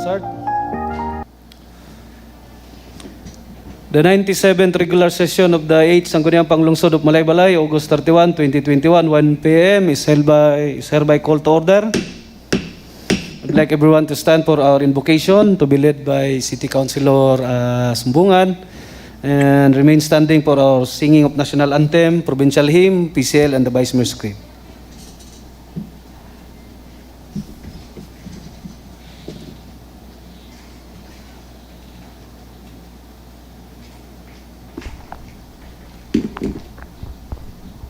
start. The 97th regular session of the 8th Sangguniang Panlungsod of Malaybalay, August 31, 2021, 1 p.m. is hereby called to order. I'd like everyone to stand for our invocation to be led by City Councilor Sumbungan, and remain standing for our singing of National Anthem, Provincial Hymn, PCL, and the Vice Mayor's Script.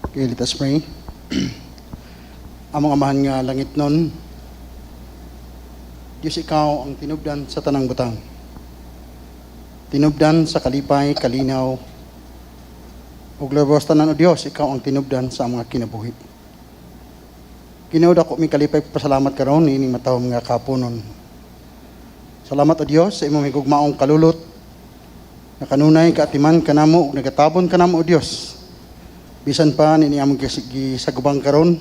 Okay, let us pray. Among amahan nga langit nun, Diyos, ikaw ang tinubdan sa tanang butang. Tinubdan sa kalipay, kalinaw, ug labos tanan o Diyos, ikaw ang tinubdan sa mga kinabuhi. Kinuda ko mi kalipay pasalamat karon ining matawom nga kapunon. Salamat o Diyos sa imong higugmaong kalulot, na kanunay kaatiman kanamo ug nagatabon kanamo o Diyos. Bisan pa nini among gisagubang karon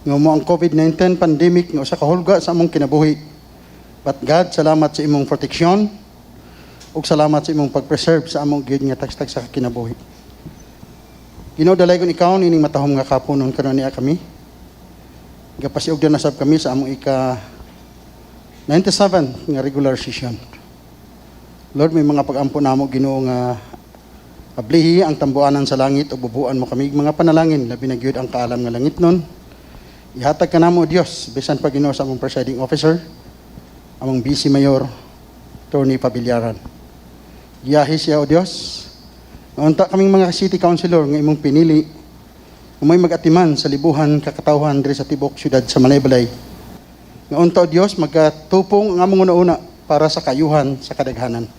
nga mo ang COVID-19 pandemic nga usa ka hulga sa among kinabuhi. But God, salamat sa imong proteksyon ug salamat sa imong pag-preserve sa among gyud nga tagstag sa kinabuhi. Ginoo, dalaygon ikaw nining matahom nga kapunon karon niya kami. Gapasiugdan na sab kami sa among ika 97 nga regular session. Lord, may mga pag-ampo namo Ginoo nga ablihi ang tambuanan sa langit o bubuan mo kami mga panalangin, labi na gyud ang kaalam nga langit nun. Ihatag ka namo, Diyos, bisan pa Ginoo sa among presiding officer, among vice mayor, Tony Pabilyaran. Giyahi siya, o Diyos. Naunta kaming mga city councilor nga imong pinili, umay mag-atiman sa libuhan kakatawhan diri sa tibok syudad sa Malaybalay. Naunta, o Diyos, magkatupong ang among una-una para sa kayuhan sa kadaghanan.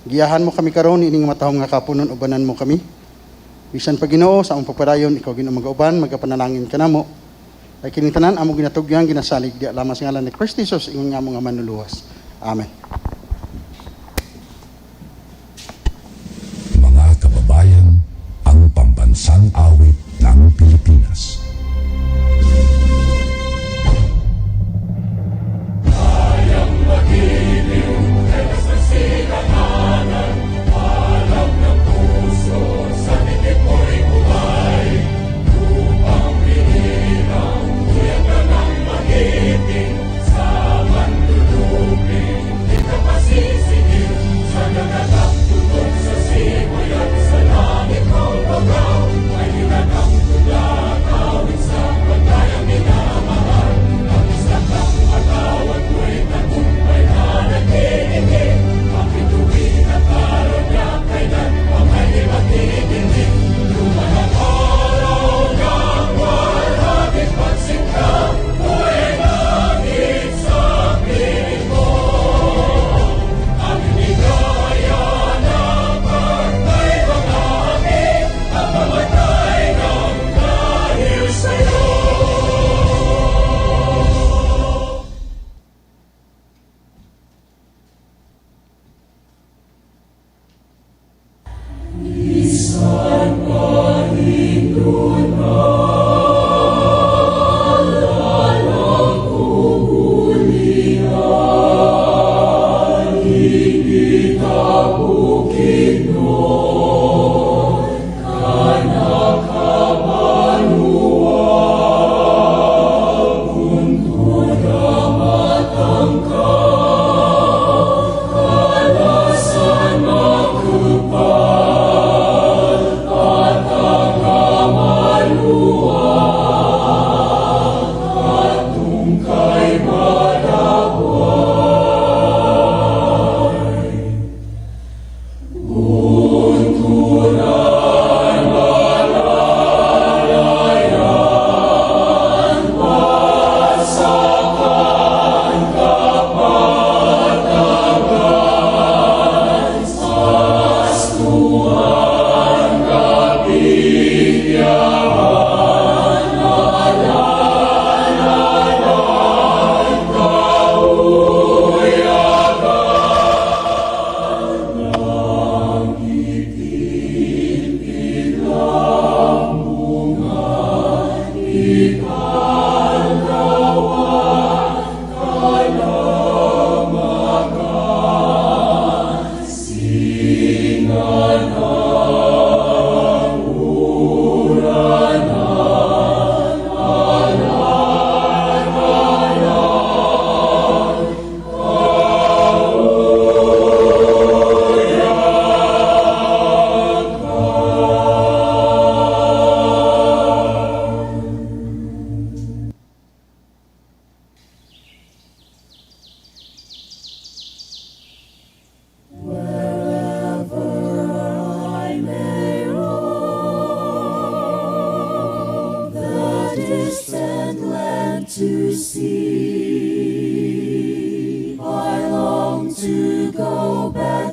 Giyahan mo kami karon ining matahom nga kapunon, ubanan mo kami. Bisan pa Ginoo sa among pagpadayon, ikaw Ginoo mag-uban, magapanalangin ka namo. Ay kining tanan among ginatugyan ginasalig di lamang sa ngalan ni Kristo Jesus ingon nga mga manluluwas. Amen. Mga kababayan, ang pambansang awit ng Pilipinas.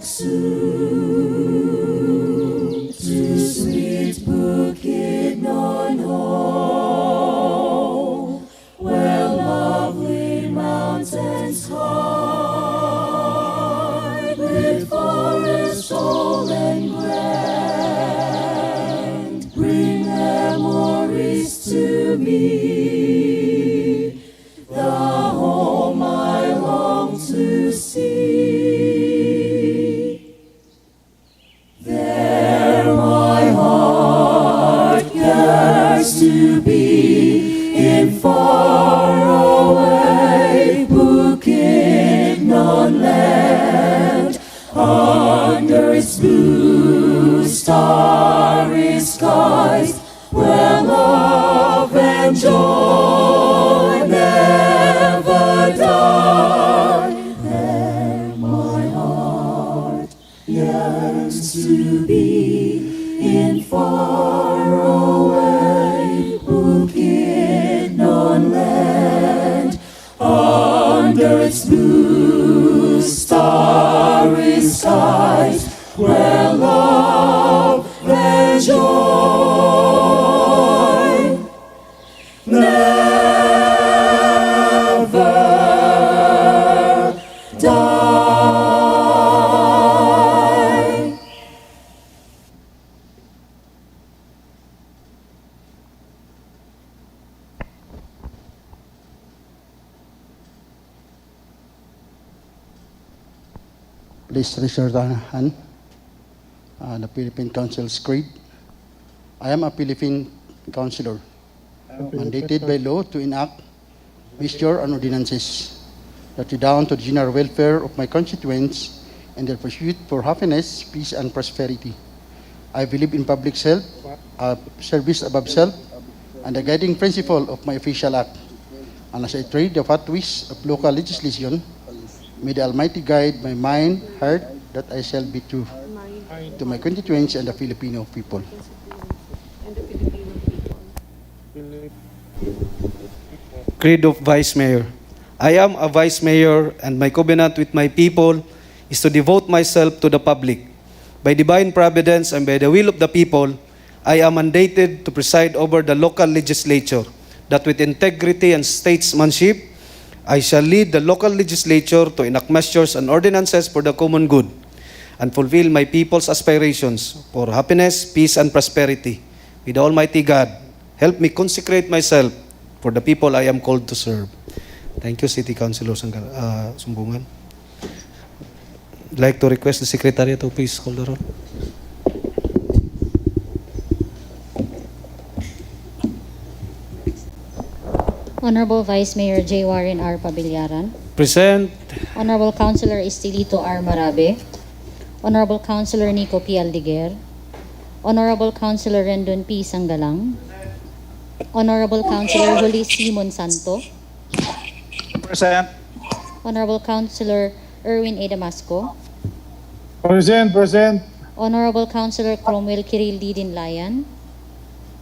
soon to sweet Bukid Nonho, where lovely mountains hide, with forests old and grand, bring memories to me, the home I long to see. There my heart yearns to be, in faraway Bukid non-land, under its blue starry skies, where love and joy never die. There my heart yearns to be, in faraway Bukid non-land, under its blue starry skies, where love and joy never die. Please raise your hand. The Philippine Council's creed. I am a Philippine councilor, mandated by law to enact measures and ordinances that redound to the general welfare of my constituents and their pursuit for happiness, peace, and prosperity. I believe in public service above self, and the guiding principle of my official act. And as I tread the pathways of local legislation, may the Almighty guide my mind, heart, that I shall be true to my constituents and the Filipino people. Creed of Vice Mayor. I am a Vice Mayor, and my covenant with my people is to devote myself to the public. By divine providence and by the will of the people, I am mandated to preside over the local legislature, that with integrity and statesmanship, I shall lead the local legislature to enact measures and ordinances for the common good, and fulfill my people's aspirations for happiness, peace, and prosperity. With Almighty God, help me consecrate myself for the people I am called to serve. Thank you, City Councilor Sumbungan. I'd like to request the Secretariat to please call the roll. Honorable Vice Mayor J. Warren R. Pabillaran. Present. Honorable Councilor Estelito R. Marabe. Honorable Councilor Nico P. Aldeguer. Honorable Councilor Rendon P. Sanggalang. Honorable Councilor Juli C. Monsanto. Present. Honorable Councilor Erwin A. Damasco. Present. Honorable Councilor Cromwell Kiril D. Dinlayan.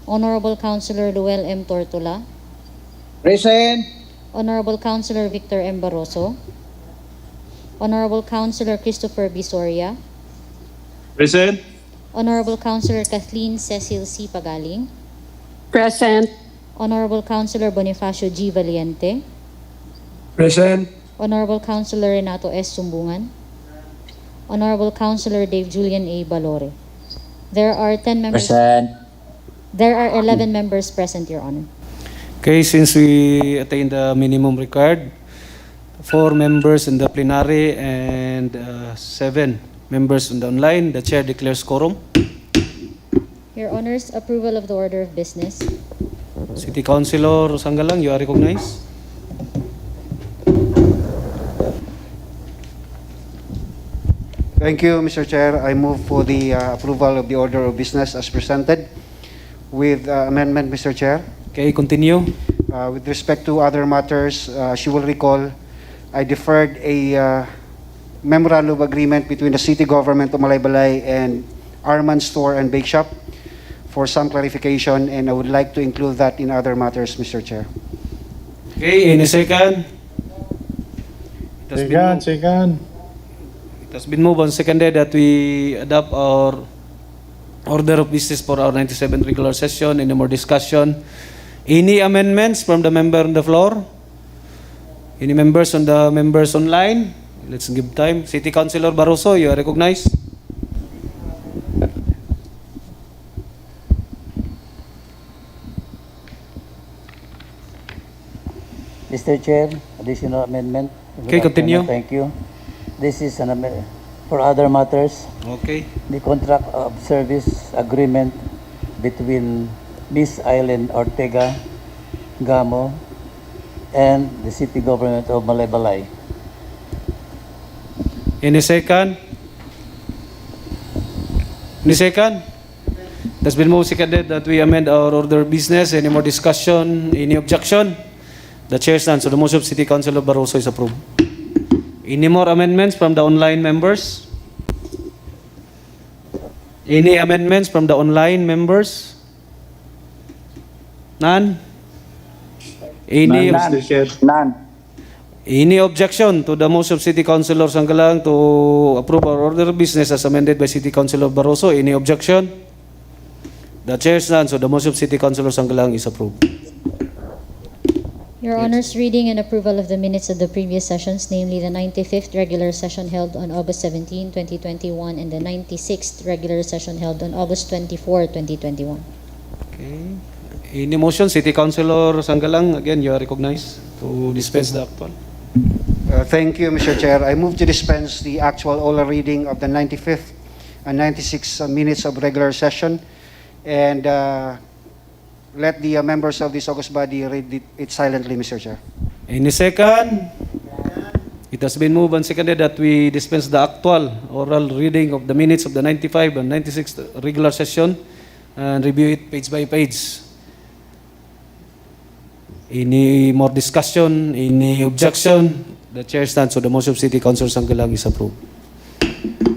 Honorable Councilor Luel M. Tortola. Present. Honorable Councilor Victor M. Barroso. Honorable Councilor Christopher Bisoria. Present. Honorable Councilor Kathleen Cecil C. Pagaling. Present. Honorable Councilor Bonifacio G. Valiente. Present. Honorable Councilor Renato S. Sumbungan. Honorable Councilor Dave Julian A. Balore. There are 10 members. Present. There are 11 members present, Your Honor. Okay, since we attained the minimum required, 4 members in the plenary and 7 members on the online, the chair declares quorum. Your Honor's approval of the order of business. City Councilor Sanggalang, you are recognized. Thank you, Mr. Chair. I move for the approval of the order of business as presented with amendment, Mr. Chair. Okay, continue. With respect to other matters, she will recall, I deferred a memorandum of agreement between the city government of Malaybalay and Arman Store and Bake Shop for some clarification, and I would like to include that in other matters, Mr. Chair. Okay, in a second. Second. It It has been moved and seconded that we adopt our order of business for our 97th regular session. Any more discussion? Any amendments from the member on the floor? Any members on the members online? Let's give time. City Councilor Barroso, you are recognized. Mr. Chair, additional amendment. Okay, continue. Thank you. This is an amendment for other matters. Okay. The contract of service agreement between Miss Eileen Ortega Gamo and the city government of Malaybalay. Any second? Any second? That's been moved seconded that we amend our order of business. Any more discussion? Any objection? The chair stands. So the motion of City Councilor Barroso is approved. Any more amendments from the online members? Any amendments from the online members? None? Any? Mr. Chair. None. Any objection to the motion of City Councilor Sanggalang to approve our order of business as amended by City Councilor Barroso? Any objection? The chair stands, so the motion of City Councilor Sanggalang is approved. Your Honor's reading and approval of the minutes of the previous sessions, namely the 95th regular session held on August 17, 2021, and the 96th regular session held on August 24, 2021. Okay. Any motion, City Councilor Sanggalang, again, you are recognized to dispense the actual. Thank you, Mr. Chair. I move to dispense the actual oral reading of the 95th and 96th minutes of regular session, and let the members of this august body read it silently, Mr. Chair. Any second? It has been moved and seconded that we dispense the actual oral reading of the minutes of the 95 and 96th regular session and review it page by page. Any more discussion? Any objection? The chair stands, so the motion of City Councilor Sanggalang is approved.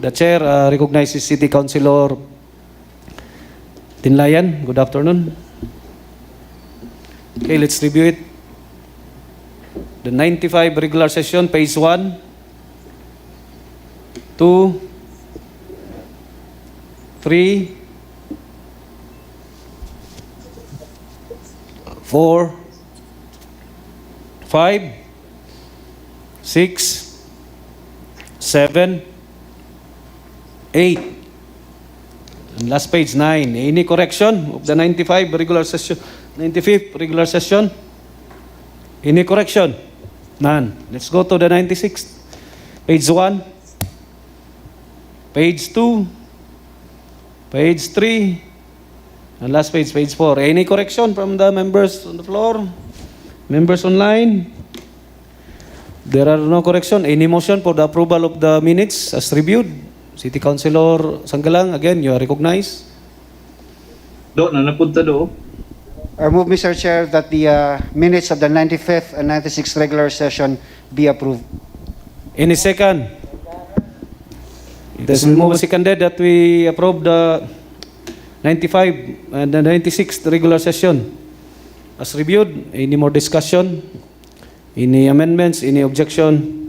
The chair recognizes City Councilor Tinlayan. Good afternoon. Okay, let's review it. The 95 regular session, page 1, 2, 3, 4, 5, 6, 7, 8. And last page, 9. Any correction of the 95 regular session, 95th regular session? Any correction? None. Let's go to the 96th. Page 1, page 2, page 3, and last page, page 4. Any correction from the members on the floor? Members online? There are no correction. Any motion for the approval of the minutes as reviewed? City Councilor Sanggalang, again, you are recognized. Do, na napunta do. I move, Mr. Chair, that the minutes of the 95th and 96th regular session be approved. Any second? It has been moved and seconded that we approve the 95 and the 96th regular session as reviewed. Any more discussion? Any amendments? Any objection?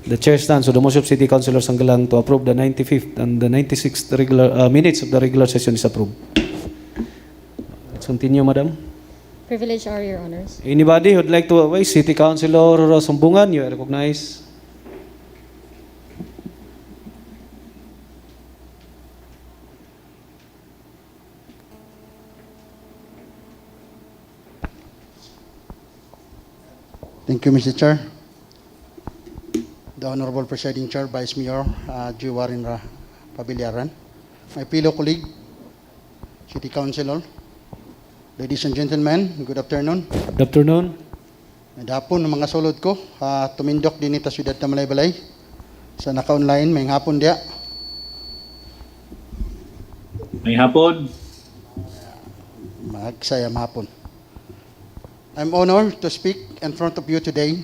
The chair stands, so the motion of City Councilor Sanggalang to approve the 95th and the 96th regular minutes of the regular session is approved. Let's continue, Madam. Privilege are your honors. Anybody who'd like to advise? City Councilor Sumbungan, you are recognized. Thank you, Mr. Chair. The Honorable Presiding Chair, Vice Mayor Jiwarin Pabiliaran, my fellow colleague, City Councilor, ladies and gentlemen, good afternoon. Good afternoon. Hapon ng mga sulod ko, tumindok din ita siyudad na Malaybalay. Sa naka-online, may hapon dia. May hapon. Magsayam hapon. I'm honored to speak in front of you today.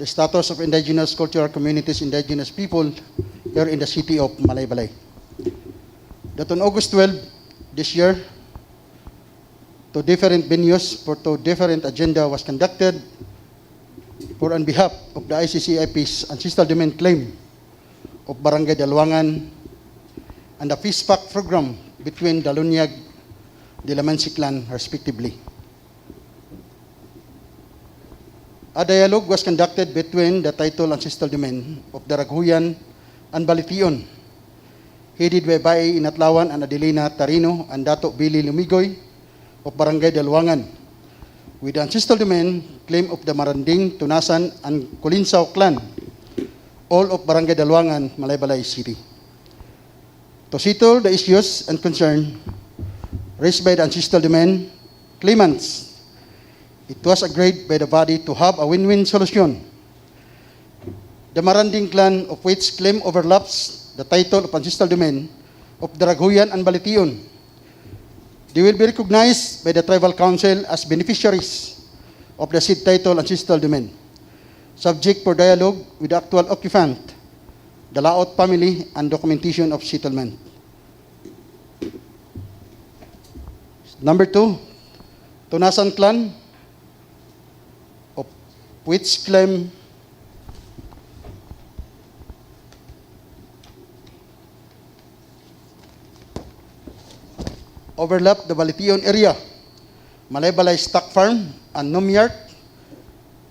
The status of indigenous cultural communities, indigenous people here in the city of Malaybalay. That on August 12 this year, two different venues for two different agenda was conducted for on behalf of the ICCIP's ancestral domain claim of Barangay Dalwangan and the Peace Pact program between Dalunyag, Dilamansi clan, respectively. A dialogue was conducted between the title ancestral domain of Daraghuyan and Balition, headed by Bae Inatlawan and Adelina Tarino and Dato Billy Lumigoy of Barangay Dalwangan, with the ancestral domain claim of the Maranding, Tunasan, and Kulinsaw clan, all of Barangay Dalwangan, Malaybalay City. To settle the issues and concern raised by the ancestral domain claimants, it was agreed by the body to have a win-win solution. The Maranding clan, of which claim overlaps the title of ancestral domain of Daraghuyan and Balition, they will be recognized by the tribal council as beneficiaries of the said title ancestral domain, subject for dialogue with the actual occupant, the Laot family, and documentation of settlement. Number 2, Tunasan clan, of which claim overlap the Balition area, Malaybalay Stock Farm, and Nomyard,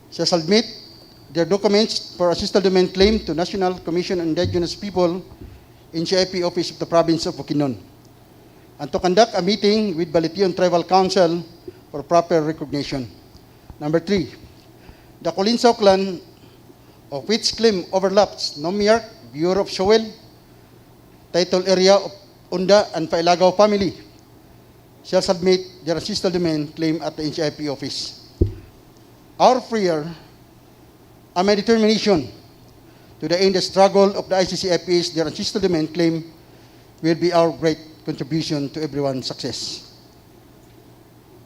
shall submit their documents for ancestral domain claim to National Commission on Indigenous People in CIP Office of the Province of Bukidnon, and to conduct a meeting with Balition Tribal Council for proper recognition. Number 3, the Kulinsaw clan, of which claim overlaps Nomyard, Bureau of Sowel, title area of Unda, and Pailagaw family, shall submit their ancestral domain claim at the NCIP office. Our prayer and my determination to the end the struggle of the ICCIP's their ancestral domain claim will be our great contribution to everyone's success.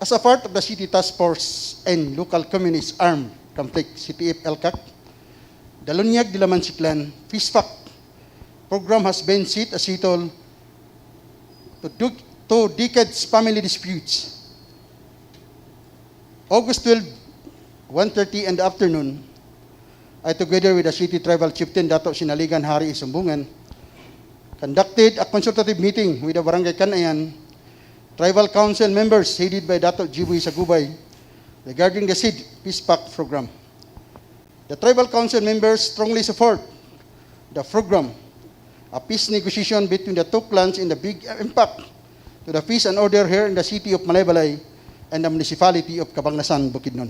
As a part of the City Task Force and Local Communities Armed Conflict, CTF-LCAC, the Lunyag Dilamansi Clan Peace Pact program has been set as settle to 2 decades family disputes. August 12, 1:30 in the afternoon, I, together with the city tribal chieftain Dato Sinaligan Hari Isumbungan, conducted a consultative meeting with the Barangay Kanayan tribal council members headed by Dato Jiboy Sagubay regarding the said Peace Pact program. The tribal council members strongly support the program, a peace negotiation between the 2 clans in the big impact to the peace and order here in the city of Malaybalay and the municipality of Cabangnasan, Bukidnon.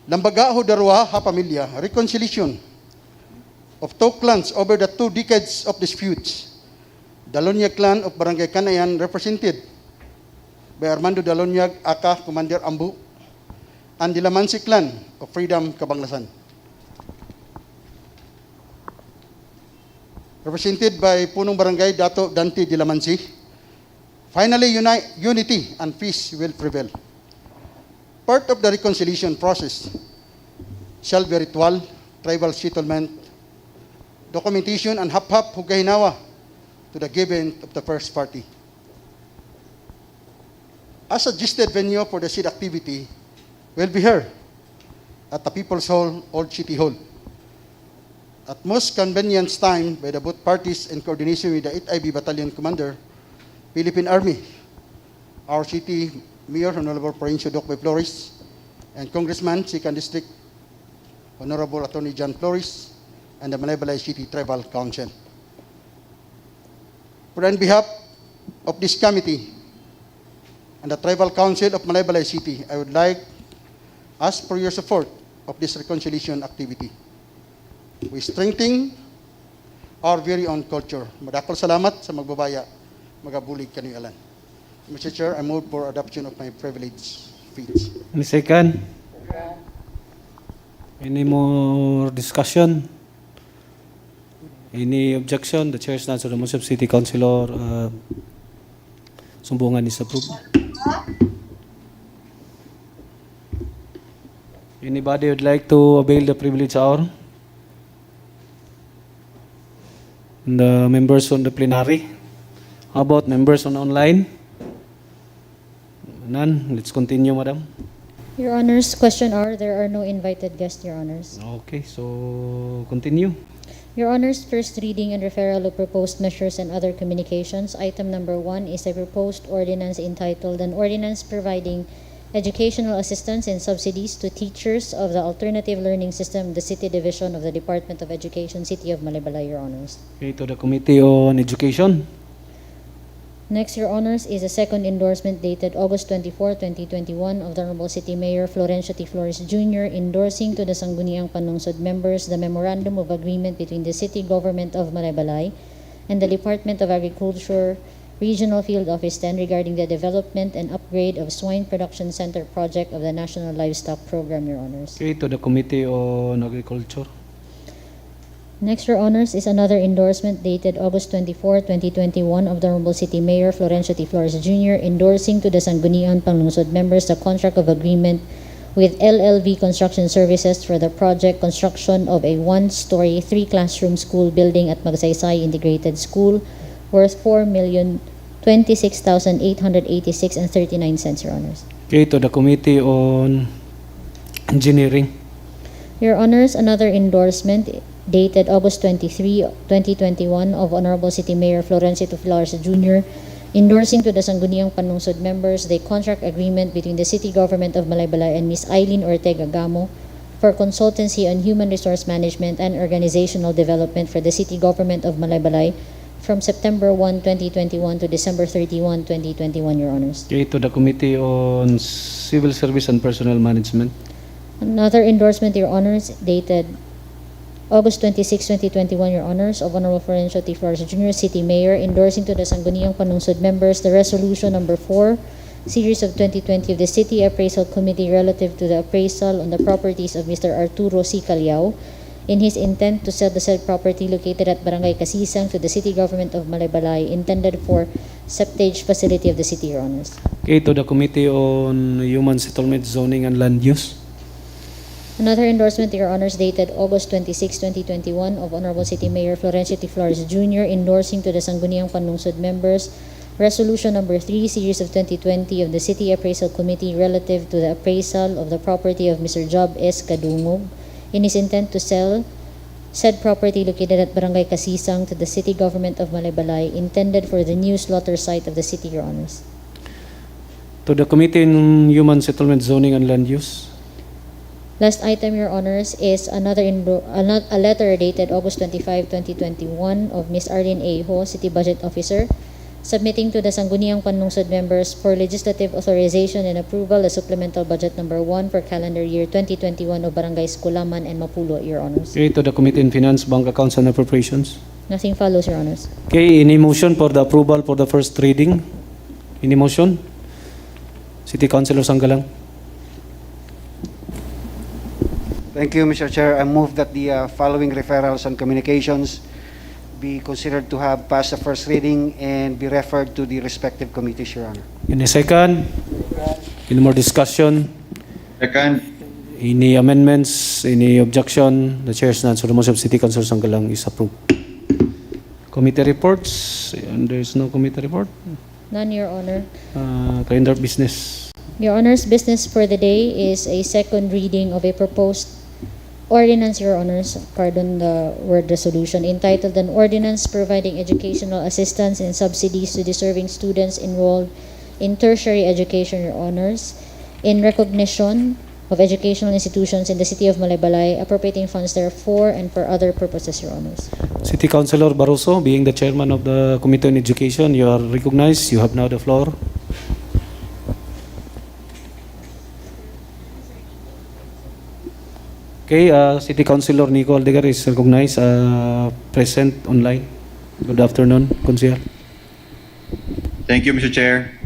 Lambagaho darwa ha pamilya, reconciliation of 2 clans over the 2 decades of disputes. Dalonyag clan of Barangay Kanayan, represented by Armando Dalonyag, aka Commander Ambu, and Dilamansi clan of Freedom, Cabangnasan, represented by Punong Barangay Dato Dante Dilamansi. Finally, unity and peace will prevail. Part of the reconciliation process shall be ritual, tribal settlement, documentation, and hap-hap hugahinawa to the given of the first party. A suggested venue for the said activity will be here at the People's Hall, Old City Hall, at most convenient time by the both parties in coordination with the 8th IB Battalion Commander, Philippine Army, our city mayor, Honorable Provincial Doc Flores, and Congressman, 2nd District, Honorable Attorney John Flores, and the Malaybalay City Tribal Council. For on behalf of this committee and the Tribal Council of Malaybalay City, I would like ask for your support of this reconciliation activity. We strengthen our very own culture. Madakol salamat sa magbabaya, magabulig kaniyo alan. Mr. Chair, I move for adoption of my privilege speech. Any second? Any more discussion? Any objection? The chair is not, so the motion of City Councilor Sumbungan is approved. Anybody would like to avail the privilege hour? And the members on the plenary? How about members on online? None. Let's continue, Madam. Your Honors, question R, there are no invited guests, Your Honors. Okay, so continue. Your Honors, first reading and referral of proposed measures and other communications. Item number 1 is a proposed ordinance entitled An Ordinance Providing Educational Assistance and Subsidies to Teachers of the Alternative Learning System, the City Division of the Department of Education, City of Malebalay, Your Honors. Okay, to the Committee on Education. Next, Your Honors, is a second endorsement dated August 24, 2021 of the Honorable City Mayor Florencio T. Flores Jr. endorsing to the Sangguniang Panlungsod members the Memorandum of Agreement between the City Government of Malebalay and the Department of Agriculture Regional Field Office 10 regarding the development and upgrade of Swine Production Center project of the National Livestock Program, Your Honors. Okay, to the Committee on Agriculture. Next, Your Honors, is another endorsement dated August 24, 2021 of the Honorable City Mayor Florencio T. Flores Jr. endorsing to the Sangguniang Panlungsod members the contract of agreement with LLV Construction Services for the project construction of a one-story, three-classroom school building at Magsaysay Integrated School worth 4,026,886.39, Your Honors. Okay, to the Committee on Engineering. Your Honors, another endorsement dated August 23, 2021 of Honorable City Mayor Florencio T. Flores Jr. endorsing to the Sangguniang Panlungsod members the contract agreement between the City Government of Malaybalay and Ms. Eileen Ortega Gamo for consultancy on human resource management and organizational development for the City Government of Malaybalay from September 1, 2021 to December 31, 2021, Your Honors. Okay, to the Committee on Civil Service and Personnel Management. Another endorsement, Your Honors, dated August 26, 2021, Your Honors, of Honorable Florencio T. Flores Jr., City Mayor, endorsing to the Sangguniang Panlungsod members the Resolution Number 4, Series of 2020 of the City Appraisal Committee relative to the appraisal on the properties of Mr. Arturo C. Caliao in his intent to sell the said property located at Barangay Kasisang to the City Government of Malaybalay intended for septage facility of the City, Your Honors. Okay, to the Committee on Human Settlement, Zoning and Land Use. Another endorsement, Your Honors, dated August 26, 2021 of Honorable City Mayor Florencio T. Flores Jr. endorsing to the Sangguniang Panlungsod members Resolution Number 3, Series of 2020 of the City Appraisal Committee relative to the appraisal of the property of Mr. Job S. Kadungog in his intent to sell said property located at Barangay Kasisang to the City Government of Malaybalay intended for the new slaughter site of the City, Your Honors. To the Committee on Human Settlement, Zoning and Land Use. Last item, Your Honors, is a letter dated August 25, 2021 of Ms. Arlene A. Ho, City Budget Officer, submitting to the Sangguniang Panlungsod members for legislative authorization and approval the Supplemental Budget Number 1 for calendar year 2021 of Barangays Kulaman and Mapulo, Your Honors. Okay, to the Committee on Finance, Bank Accounts and Appropriations. Nothing follows, Your Honors. Okay, any motion for the approval for the first reading? Any motion? City Councilor Sanggalang. Thank you, Mr. Chair. I move that the following referrals on communications be considered to have passed the first reading and be referred to the respective committees, Your Honor. Any second? Any more discussion? Second. Any amendments? Any objection? The chair's none. So the motion of City Councilor Sanggalang is approved. Committee reports? And there is no committee report? None, Your Honor. Calendar of business. Your Honors, business for the day is a second reading of a proposed ordinance, Your Honors, pardon the word resolution, entitled An Ordinance Providing Educational Assistance and Subsidies to Deserving Students Enrolled in Tertiary Education, Your Honors, in recognition of educational institutions in the City of Malaybalay, appropriating funds therefor and for other purposes, Your Honors. City Councilor Barroso, being the chairman of the Committee on Education, you are recognized. You have now the floor. Okay, City Councilor Nico Aldegar is recognized, present online. Good afternoon, Councilor. Thank you, Mr. Chair.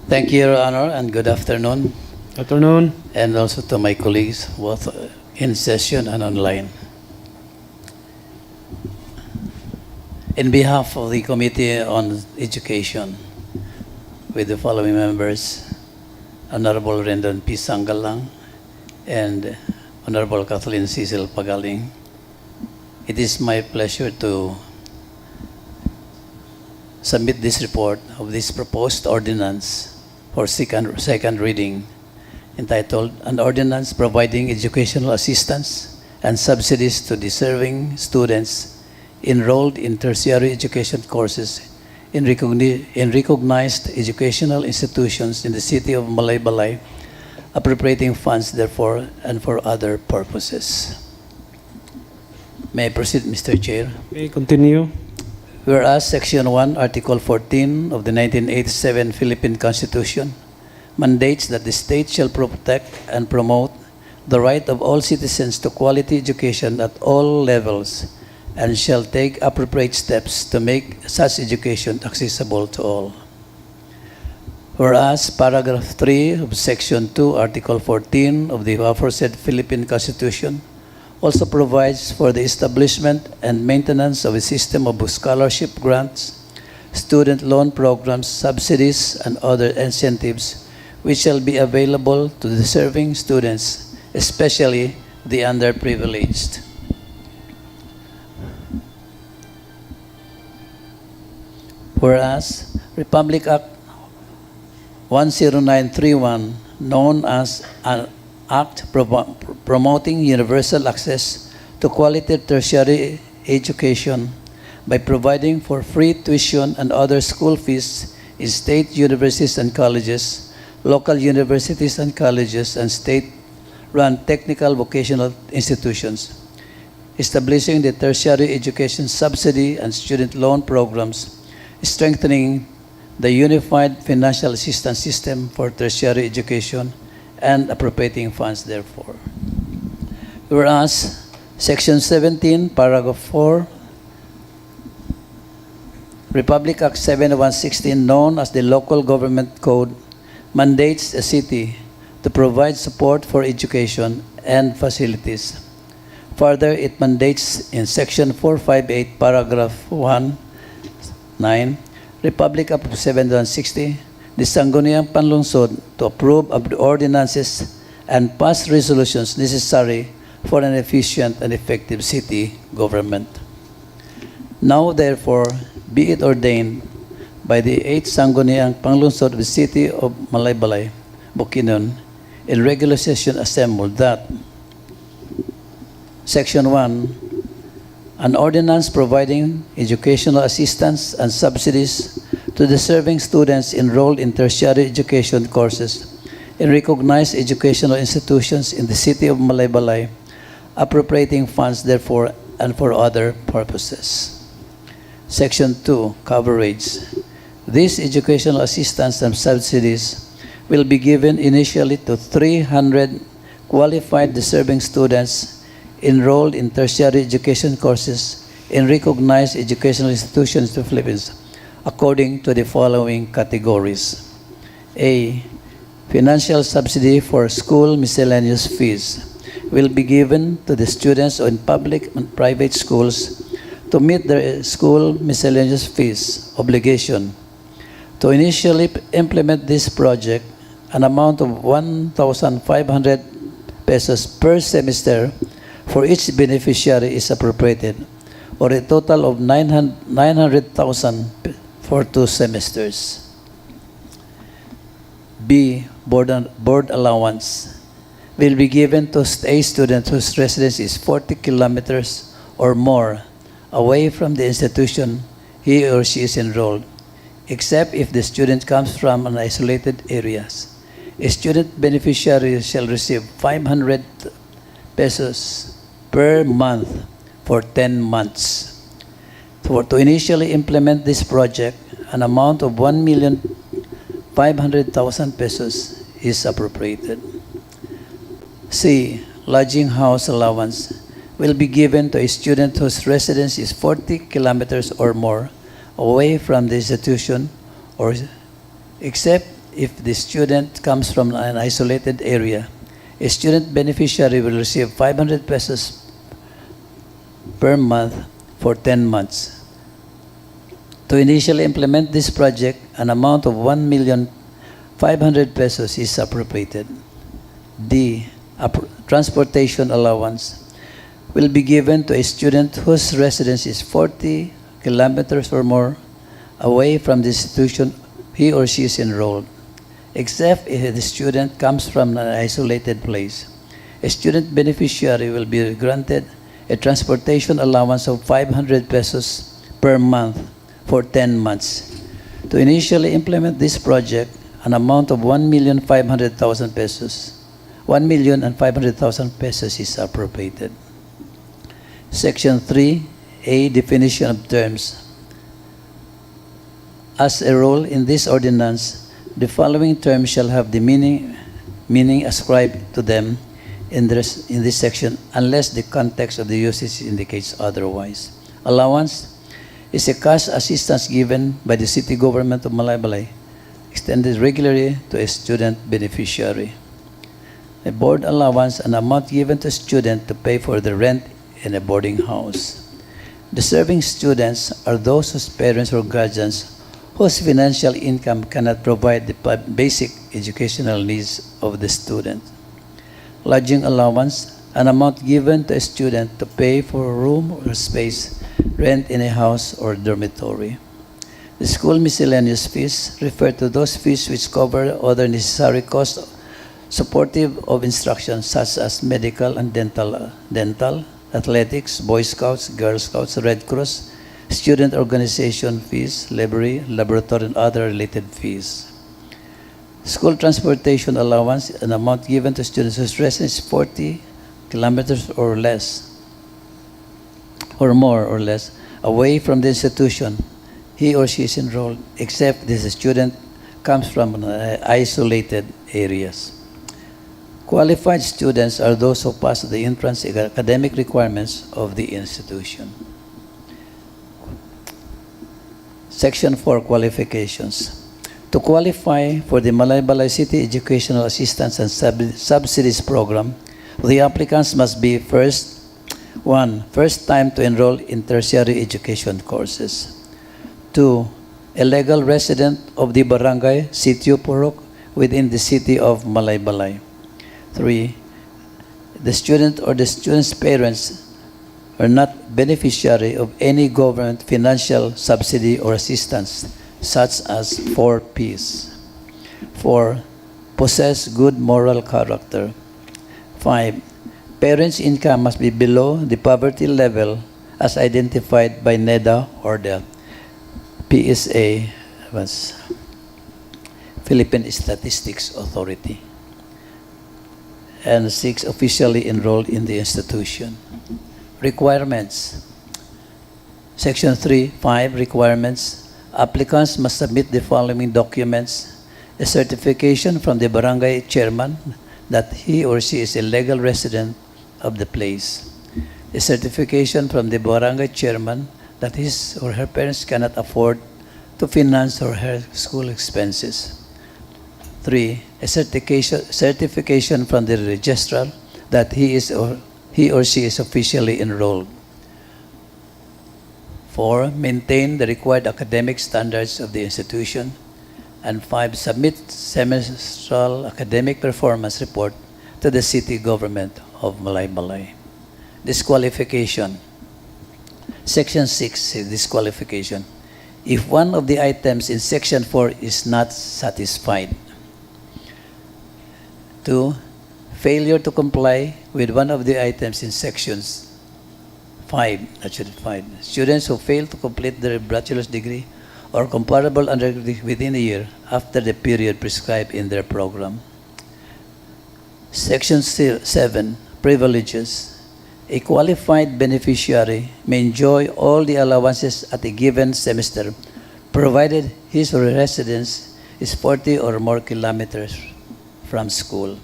Thank you, Your Honor, and good afternoon, Afternoon. and also to my colleagues, both in session and online. In behalf of the Committee on Education, with the following members, Honorable Rendon P. Sanggalang and Honorable Kathleen Cecil Pagaling, it is my pleasure to submit this report of this proposed ordinance for second reading, entitled An Ordinance Providing Educational Assistance and Subsidies to Deserving Students Enrolled in Tertiary Education Courses in recognized educational institutions in the city of Malaybalay, appropriating funds therefore and for other purposes. May I proceed, Mr. Chair? Okay, continue. Whereas Section 1, Article 14 of the 1987 Philippine Constitution mandates that the state shall protect and promote the right of all citizens to quality education at all levels and shall take appropriate steps to make such education accessible to all. Whereas Paragraph 3 of Section 2, Article 14 of the aforesaid Philippine Constitution also provides for the establishment and maintenance of a system of scholarship grants, student loan programs, subsidies, and other incentives which shall be available to deserving students, especially the underprivileged. Whereas Republic Act 10931, known as an Act promoting universal access to quality tertiary education by providing for free tuition and other school fees in state universities and colleges, local universities and colleges, and state-run technical vocational institutions, establishing the tertiary education subsidy and student loan programs, strengthening the unified financial assistance system for tertiary education, and appropriating funds therefore. Whereas Section 17, Paragraph 4, Republic Act 7116, known as the Local Government Code, mandates a city to provide support for education and facilities. Further, it mandates in Section 458, Paragraph 1, 9, Republic Act 7160, the Sangguniang Panlungsod to approve of the ordinances and pass resolutions necessary for an efficient and effective city government. Now, therefore, be it ordained by the 8th Sangguniang Panlungsod of the city of Malaybalay, Bukidnon, in regular session assembled that Section 1, an ordinance providing educational assistance and subsidies to deserving students enrolled in tertiary education courses in recognized educational institutions in the city of Malaybalay, appropriating funds therefore and for other purposes. Section 2, coverage. These educational assistance and subsidies will be given initially to 300 qualified deserving students enrolled in tertiary education courses in recognized educational institutions in the Philippines, according to the following categories. A. Financial subsidy for school miscellaneous fees will be given to the students in public and private schools to meet their school miscellaneous fees obligation. To initially implement this project, an amount of 1,500 pesos per semester for each beneficiary is appropriated, or a total of 900,000 for 2 semesters. B. Board allowance will be given to a student whose residence is 40 kilometers or more away from the institution he or she is enrolled, except if the student comes from an isolated area. A student beneficiary shall receive 500 pesos per month for 10 months. To initially implement this project, an amount of 1,500,000 pesos is appropriated. C. Lodging house allowance will be given to a student whose residence is 40 kilometers or more away from the institution, or except if the student comes from an isolated area. A student beneficiary will receive 500 pesos per month for 10 months. To initially implement this project, an amount of 1,500,000 pesos is appropriated. D. Transportation allowance will be given to a student whose residence is 40 kilometers or more away from the institution he or she is enrolled, except if the student comes from an isolated place. A student beneficiary will be granted a transportation allowance of 500 pesos per month for 10 months. To initially implement this project, an amount of 1,500,000 pesos, 1,500,000 pesos is appropriated. Section 3A, definition of terms. As a rule in this ordinance, the following terms shall have the meaning ascribed to them in this section unless the context of the usage indicates otherwise. Allowance is a cash assistance given by the city government of Malaybalay, extended regularly to a student beneficiary. A board allowance, an amount given to a student to pay for the rent in a boarding house. Deserving students are those whose parents or guardians whose financial income cannot provide the basic educational needs of the student. Lodging allowance, an amount given to a student to pay for a room or space, rent in a house or dormitory. The school miscellaneous fees refer to those fees which cover other necessary costs supportive of instruction such as medical and dental, athletics, Boy Scouts, Girl Scouts, Red Cross, student organization fees, library, laboratory, and other related fees. School transportation allowance, an amount given to students whose residence is 40 kilometers or less, or more or less, away from the institution he or she is enrolled, except this student comes from isolated areas. Qualified students are those who pass the entrance academic requirements of the institution. Section 4, qualifications. To qualify for the Malaybalay City Educational Assistance and Subsidies Program, the applicants must be first time to enroll in tertiary education courses. 2, a legal resident of the barangay, Sitio Purok, within the city of Malaybalay. 3, the student or the student's parents are not beneficiary of any government financial subsidy or assistance, such as 4 Ps. 4, possess good moral character. 5, parents' income must be below the poverty level as identified by NEDA or the PSA, Philippine Statistics Authority. And 6, officially enrolled in the institution. Requirements. Section 3.5, requirements. Applicants must submit the following documents: a certification from the barangay chairman that he or she is a legal resident of the place, a certification from the barangay chairman that his or her parents cannot afford to finance her school expenses. 3, a certification from the registrar that he or she is officially enrolled. 4, maintain the required academic standards of the institution. And 5, submit semestral academic performance report to the city government of Malaybalay. Disqualification. Section 6, disqualification. If one of the items in Section 4 is not satisfied. 2, failure to comply with one of the items in Sections 5, students who fail to complete their bachelor's degree or comparable undergraduate within a year after the period prescribed in their program. Section 7, privileges. A qualified beneficiary may enjoy all the allowances at a given semester, provided his or her residence is 40 or more kilometers from school.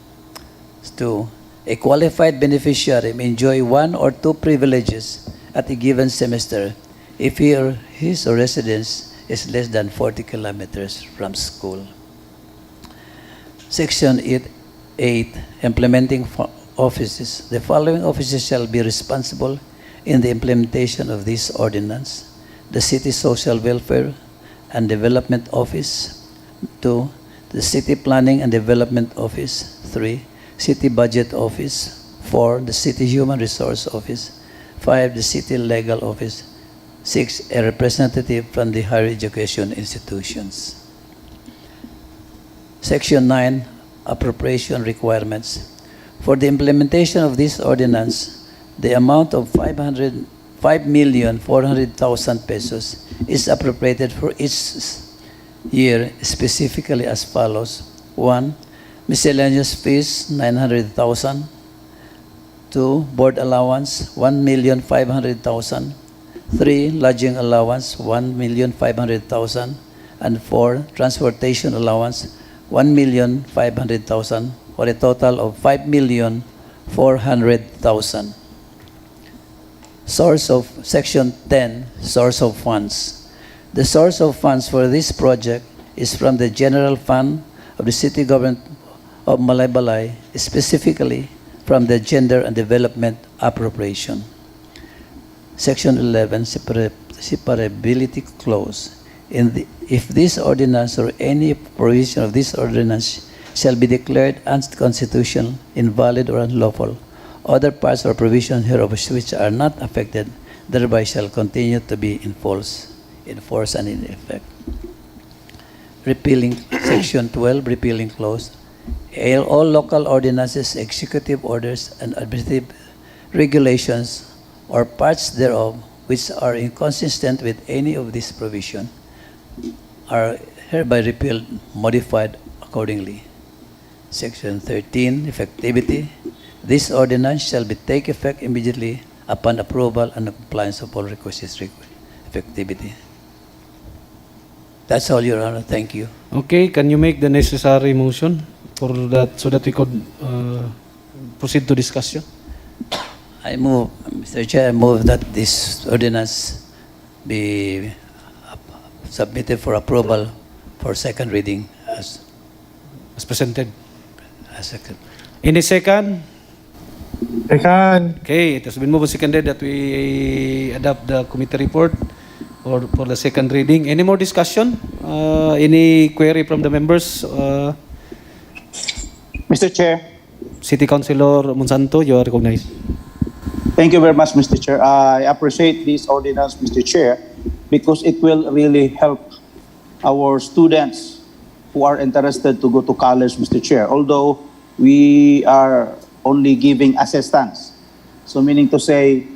2, a qualified beneficiary may enjoy 1 or 2 privileges at a given semester if he or his or residence is less than 40 kilometers from school. Section 8, implementing offices. The following offices shall be responsible in the implementation of this ordinance: the City Social Welfare and Development Office. 2, the City Planning and Development Office. 3, City Budget Office. 4, the City Human Resource Office. 5, the City Legal Office. 6, a representative from the higher education institutions. Section 9, appropriation requirements. For the implementation of this ordinance, the amount of 5,400,000 pesos is appropriated for each year specifically as follows. 1. Miscellaneous fees, 900,000. 2. Board allowance, 1,500,000. 3. Lodging allowance, 1,500,000. And 4. Transportation allowance, 1,500,000 for a total of 5,400,000. Source of Section 10, source of funds. The source of funds for this project is from the general fund of the city government of Malaybalay, specifically from the Gender and Development Appropriation. Section 11, separability clause. If this ordinance or any provision of this ordinance shall be declared unconstitutional, invalid, or unlawful, other parts or provisions hereof which are not affected thereby shall continue to be in force and in effect. Repealing Section 12, repealing clause. All local ordinances, executive orders, and administrative regulations or parts thereof which are inconsistent with any of this provision are hereby repealed, modified accordingly. Section 13, effectivity. This ordinance shall take effect immediately upon approval and compliance of all requisite effectivity. That's all, Your Honor. Thank you. Okay, can you make the necessary motion for that so that we could proceed to discussion? I move, Mr. Chair, I move that this ordinance be submitted for approval for second reading as Presented. second. Any second? Second. Okay, it has been moved and seconded that we adopt the committee report for the second reading. Any more discussion? Any query from the members? Mr. Chair, City Councilor Monsanto, you are recognized. thank you very much, Mr. Chair. I appreciate this ordinance, Mr. Chair, because it will really help our students who are interested to go to college, Mr. Chair. Although we are only giving assistance, so meaning to say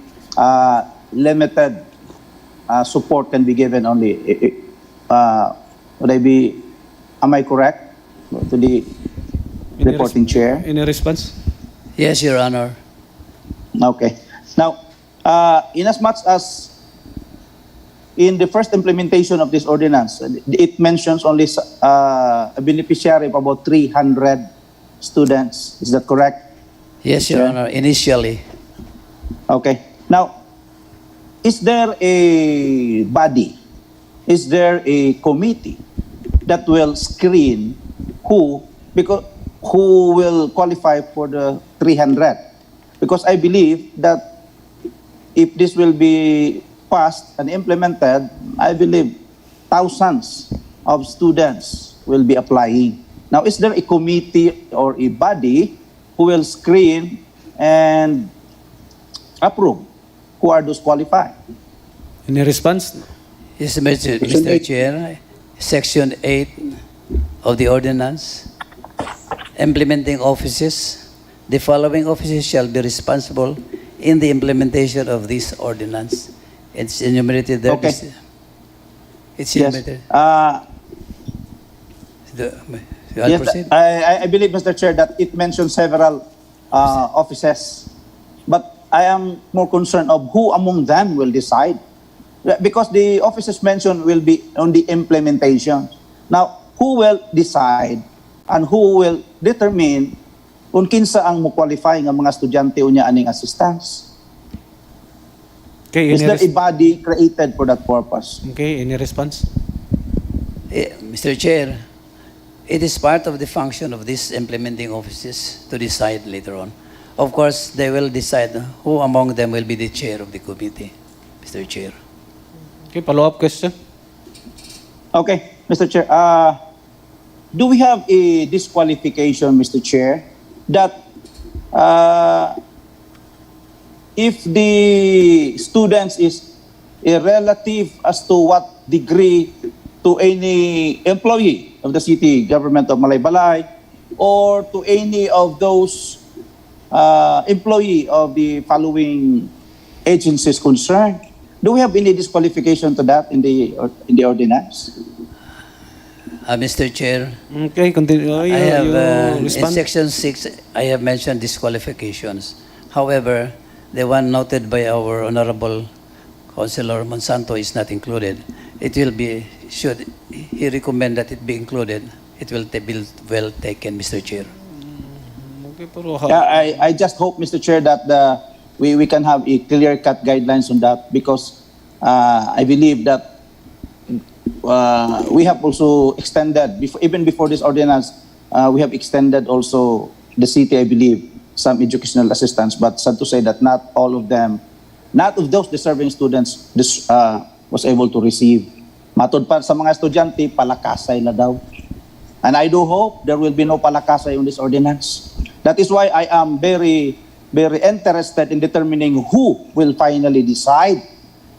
limited support can be given only. Am I correct to the reporting chair? Any response? Yes, Your Honor. Okay. Now, in as much as in the first implementation of this ordinance, it mentions only a beneficiary of about 300 students. Is that correct? Yes, Your Honor, initially. Okay. Now, is there a body, is there a committee that will screen who will qualify for the 300? Because I believe that if this will be passed and implemented, I believe thousands of students will be applying. Now, is there a committee or a body who will screen and approve who are those qualified? Any response? Yes, Mr. Chair, Section 8 of the ordinance, implementing offices. The following offices shall be responsible in the implementation of this ordinance. It's enumerated there. Okay. It's Yes. enumerated. You Yes, proceed? I believe, Mr. Chair, that it mentions several offices. But I am more concerned of who among them will decide. Because the offices mentioned will be on the implementation. Now, who will decide and who will determine kung kinsa ang mo-qualify ng mga estudyante unya aning assistance? Okay, Is there a body created for that purpose? Okay, any response? Mr. Chair, it is part of the function of these implementing offices to decide later on. Of course, they will decide who among them will be the chair of the committee, Mr. Chair. Okay, follow-up question. Okay, Mr. Chair, do we have a disqualification, Mr. Chair, that if the students is a relative as to what degree to any employee of the city government of Malaybalay or to any of those employee of the following agencies concerned? Do we have any disqualification to that in the ordinance? Mr. Chair, Okay, continue. I have, in respond. Section 6, I have mentioned disqualifications. However, the one noted by our Honorable Councilor Monsanto is not included. It will be, should he recommend that it be included, it will be well taken, Mr. Chair. Okay, pero Yeah, I just hope, Mr. Chair, that we can have a clear-cut guidelines on that because I believe that we have also extended, even before this ordinance, we have extended also the city, I believe, some educational assistance, but sad to say that not all of them, not of those deserving students was able to receive. Matod pa sa mga estudyante, palakasay na daw. And I do hope there will be no palakasay on this ordinance. That is why I am very, very interested in determining who will finally decide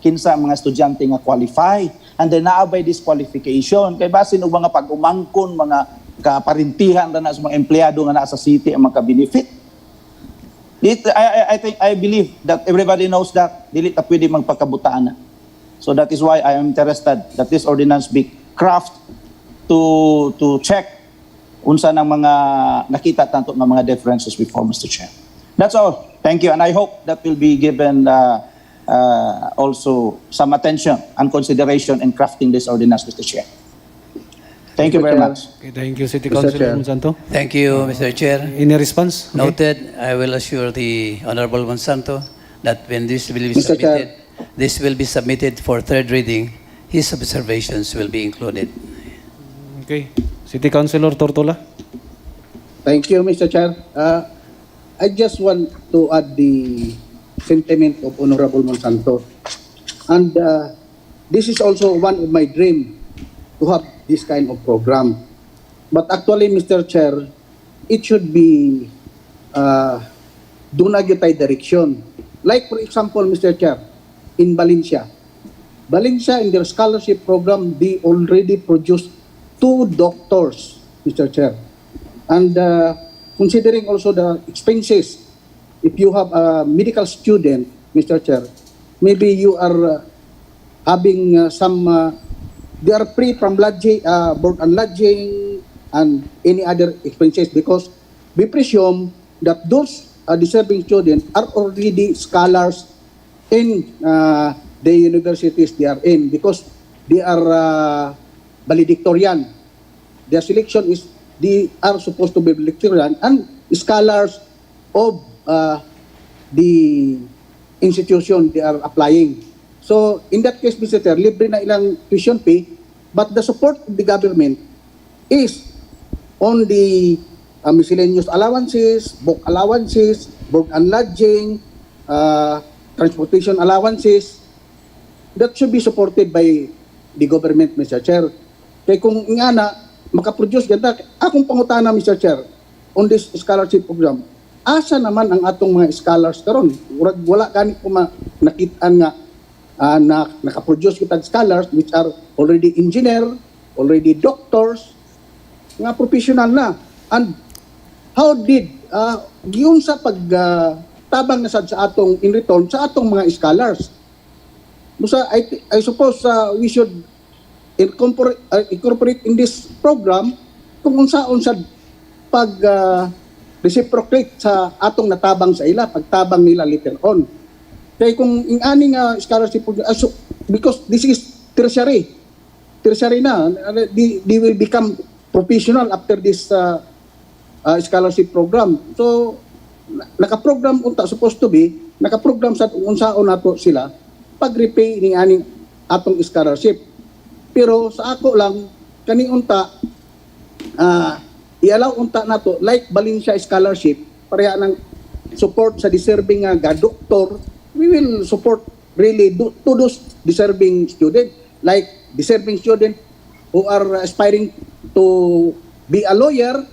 kinsa ang mga estudyante nga qualify and then naabay disqualification. Kay basin og mga pag-umangkon, mga kaparintihan na sa mga empleyado nga naa sa city ang magka-benefit. I believe that everybody knows that dili ta pwede magpakabutaan. So that is why I am interested that this ordinance be crafted to check unsa nang mga nakita tanto ng mga differences before, Mr. Chair. That's all. Thank you, and I hope that will be given also some attention and consideration in crafting this ordinance, Mr. Chair. Thank you very much. Okay, thank you, City Councilor Monsanto. Thank you, Mr. Chair. Any response? Okay. Noted, I will assure the Honorable Monsanto that when this will be Mr. Chair. this will be submitted for third reading, his observations will be included. Okay. City Councilor Tortola. Thank you, Mr. Chair. I just want to add the sentiment of Honorable Monsanto. And this is also one of my dream to have this kind of program. But actually, Mr. Chair, it should be dunagitay direction. Like for example, Mr. Chair, in Valencia, in their scholarship program, they already produced 2 doctors, Mr. Chair. And considering also the expenses, if you have a medical student, Mr. Chair, maybe you are having some, they are free from lodging, board and lodging, and any other expenses because we presume that those deserving students are already scholars in the universities they are in because they are valedictorian. Their selection is they are supposed to be valedictorian and scholars of the institution they are applying. So in that case, Mr. Chair, libre na ilang tuition fee, but the support of the government is on the miscellaneous allowances, book allowances, board and lodging, transportation allowances. That should be supported by the government, Mr. Chair. Kaya kung nga na, makaproduce ganda, akong pangutana, Mr. Chair, on this scholarship program, asa naman ang atong mga scholars karon? Wala gani ko nakitaan nga nakaproduce kitang scholars which are already engineer, already doctors, nga professional na. And how did, giyon sa pagtabang na sad sa atong in return sa atong mga scholars? Musa, I suppose we should incorporate in this program kung unsaon sa pag reciprocate sa atong natabang sa ila, pagtabang nila later on. Kaya kung ingani nga scholarship program, because this is tertiary na, they will become professional after this scholarship program. So, nakaprogram unta supposed to be, nakaprogram sa unsaon nato sila, pag-repay ni aning atong scholarship. Pero sa ako lang, kani unta, i-allow unta nato, like Valencia Scholarship, pareha ng support sa deserving nga doctor, we will support really to those deserving student, like deserving student who are aspiring to be a lawyer,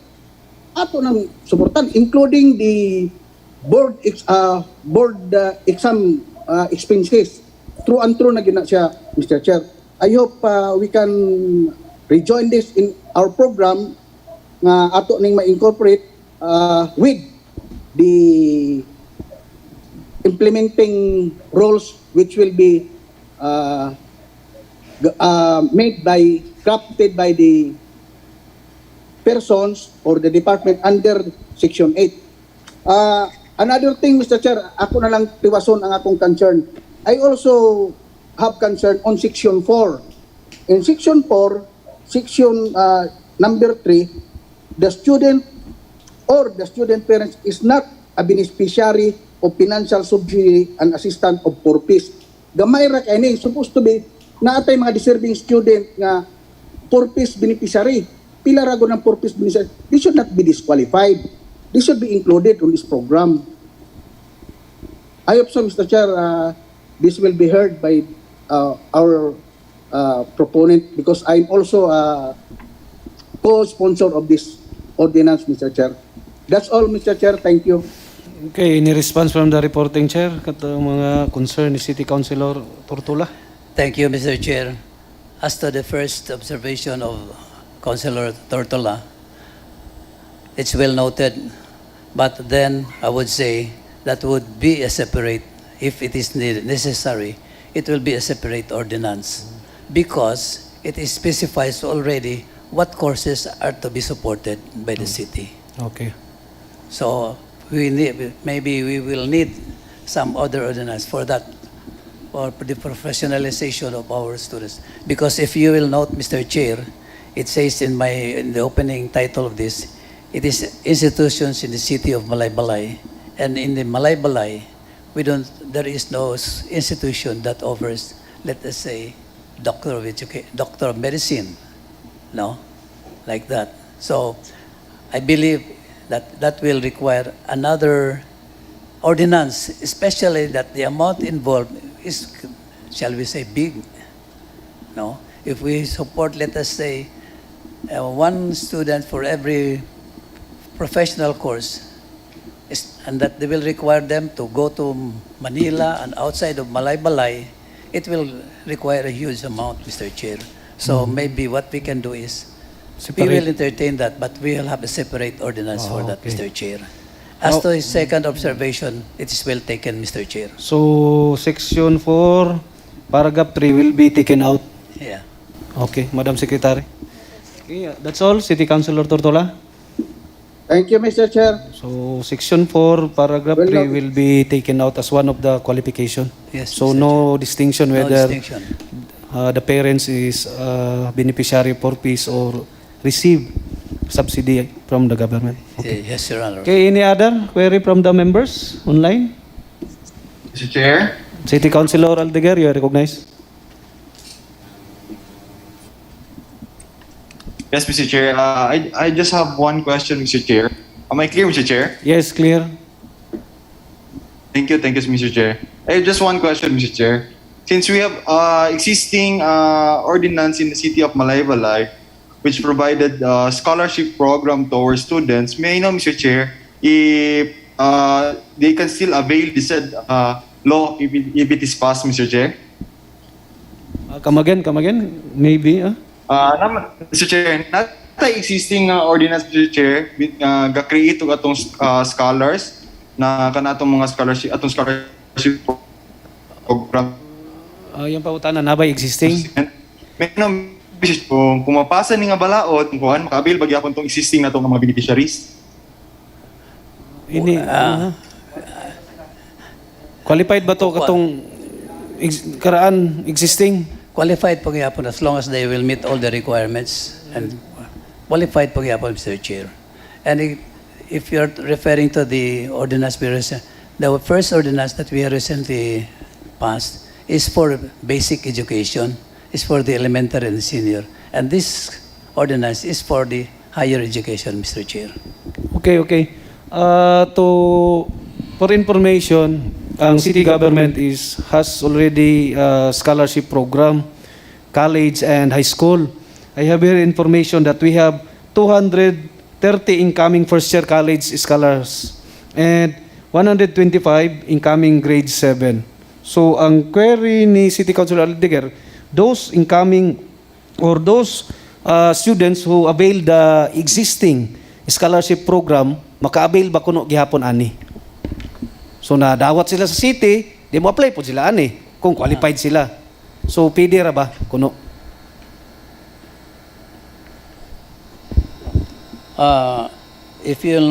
ato nang supportan, including the board exam expenses. True and true na gina siya, Mr. Chair. I hope we can rejoin this in our program nga ato ning ma-incorporate with the implementing rules which will be crafted by the persons or the department under Section 8. Another thing, Mr. Chair, ako na lang tiwason ang akong concern. I also have concern on Section 4. In Section 4, Section number 3, the student or the student parents is not a beneficiary of financial subsidy and assistance of purpose. Gamay ra kay ni supposed to be naatay mga deserving student nga purpose beneficiary. Pila ra ng purpose beneficiary. They should not be disqualified. They should be included on this program. I hope so, Mr. Chair, this will be heard by our proponent because I'm also a co-sponsor of this ordinance, Mr. Chair. That's all, Mr. Chair. Thank you. Okay, any response from the reporting chair katong mga concern ni City Councilor Tortola? Thank you, Mr. Chair. As to the first observation of Councilor Tortola, it's well noted, but then I would say that would be a separate, if it is necessary, it will be a separate ordinance because it specifies already what courses are to be supported by the city. Okay. So maybe we will need some other ordinance for that, or the professionalization of our students. Because if you will note, Mr. Chair, it says in the opening title of this, it is institutions in the city of Malaybalay, and in the Malaybalay, there is no institution that offers, let us say, doctor of medicine, no, like that. So I believe that will require another ordinance, especially that the amount involved is, shall we say, big. No, if we support, let us say, one student for every professional course, and that they will require them to go to Manila and outside of Malaybalay, it will require a huge amount, Mr. Chair. So maybe what we can do is, we will entertain that, but we will have a separate ordinance for that, okay. Mr. Chair. As to his second observation, it is well taken, Mr. Chair. So, Section 4, Paragraph 3 will be taken out. Yeah. Okay, Madam Secretary. Okay, that's all. City Councilor Tortola. Thank you, Mr. Chair. So, Section 4, Paragraph 3 will be taken out as one of the qualification. Yes, So, Mr. no distinction No whether distinction. the parents is beneficiary for peace or receive subsidy from the government. Okay. Yes, Your Honor. Okay, any other query from the members online? Mr. Chair? City Councilor Aldeguer, you are recognized. Yes, Mr. Chair. I just have one question, Mr. Chair. Am I clear, Mr. Chair? Yes, clear. Thank you, Mr. Chair. Just one question, Mr. Chair. Since we have existing ordinance in the city of Malaybalay, which provided scholarship program to our students, may I know, Mr. Chair, if they can still avail the said law if it is passed, Mr. Chair? Come again, maybe. Mr. Chair, not existing ordinance, Mr. Chair, ga-create og atong scholars na kanatong mga scholarship program. Yung pautanan na ba existing? May kung pumapasa ni nga balaod, kuhan makabil bagya tong existing na tong mga beneficiaries. Ini qualified ba to katong karaan existing? Qualified po gyapon as long as they will meet all the requirements, and qualified po gyapon, Mr. Chair. And if you're referring to the ordinance the first ordinance that we have recently passed is for basic education, is for the elementary and senior. And this ordinance is for the higher education, Mr. Chair. Okay. For information, ang city government has already scholarship program, college and high school. I have here information that we have 230 incoming first-year college scholars and 125 incoming grade 7. So, ang query ni City Councilor Aldeguer, those incoming or those students who avail the existing scholarship program, maka-avail ba kuno gihapon ani? So nadawat sila sa city, di mo apply po sila ani kung qualified sila. So pwede ra ba kuno? If you will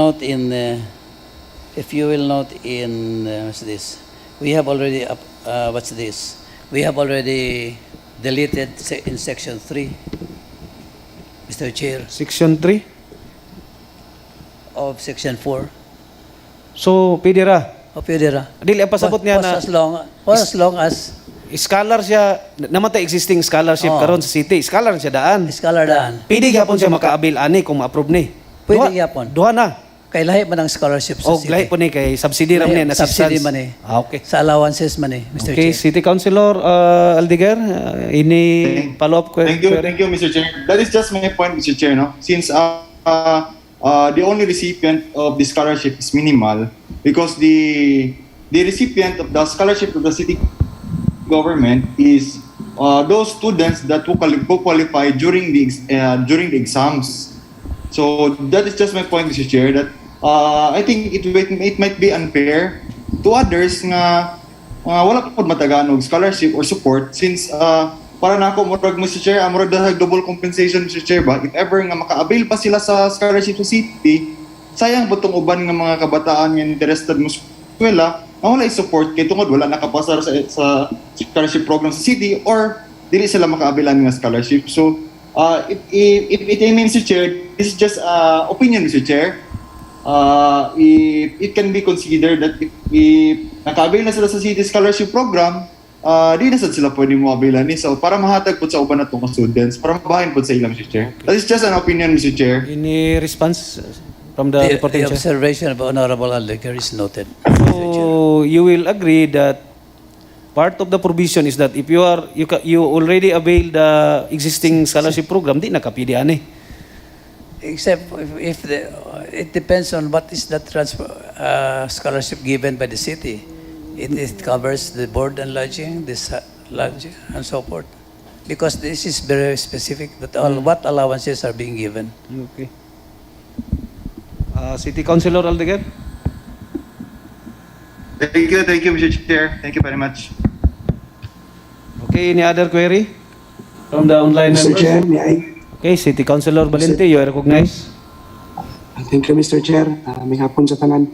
note in what's this? We have already what's this? We have already deleted in section 3, Mr. Chair, Section 3. of section 4. So pwede ra. O pwede ra. Dili ang pasabot niya na For as long as scholar siya, namatay existing scholarship karon sa city. Scholar siya daan. scholar daan. Pwede gyapon siya maka-avail ani kung ma-approve ni. Pwede gyapon. Duha na. Kay lahi man ang scholarship sa O city. lahi po ni kay subsidy ram ni na Subsidy assistance. man eh. Okay. Sa allowances man eh, Mr. Okay, Chair. City Councilor Aldiger, ini follow-up Thank you, Mr. Chair. That is just my point, Mr. Chair. No? Since the only recipient of the scholarship is minimal, because the recipient of the scholarship of the city government is those students that who qualify during the exams. So that is just my point, Mr. Chair. That I think it might be unfair to others nga wala pa pod mataganog scholarship or support since para na ako murag, Mr. Chair, murag dahil double compensation, Mr. Chair ba, if ever nga maka-avail pa sila sa scholarship sa city, sayang ba itong uban ng mga kabataan nga interested mo eskwela, na wala i-support kay tungod wala nakapasar sa scholarship program sa city or dili sila maka-availan ng scholarship. So, if I mean, Mr. Chair, this is just opinion, Mr. Chair. If it can be considered that if naka-avail na sila sa city scholarship program, di na sad sila pwede mo avail ni. So para mahatag po sa uban natong students, para mabahin po sa ilang, Mr. Chair. That is just an opinion, Mr. Chair. Any response from the reporting The chair? observation of Honorable Aldiger is noted. So you will agree that part of the provision is that if you already avail the existing scholarship program, di nakapili ani. Except if it depends on what is that scholarship given by the city. It covers the board and lodging, lodging and so forth. Because this is very specific that what allowances are being given. Okay. City Councilor Aldeguer? Thank you, Mr. Chair. Thank you very much. Okay, any other query from the online Mr. members? Chair, may I? Okay, City Councilor Valente, you are recognized. Thank you, Mr. Chair. May hapon sa tanan.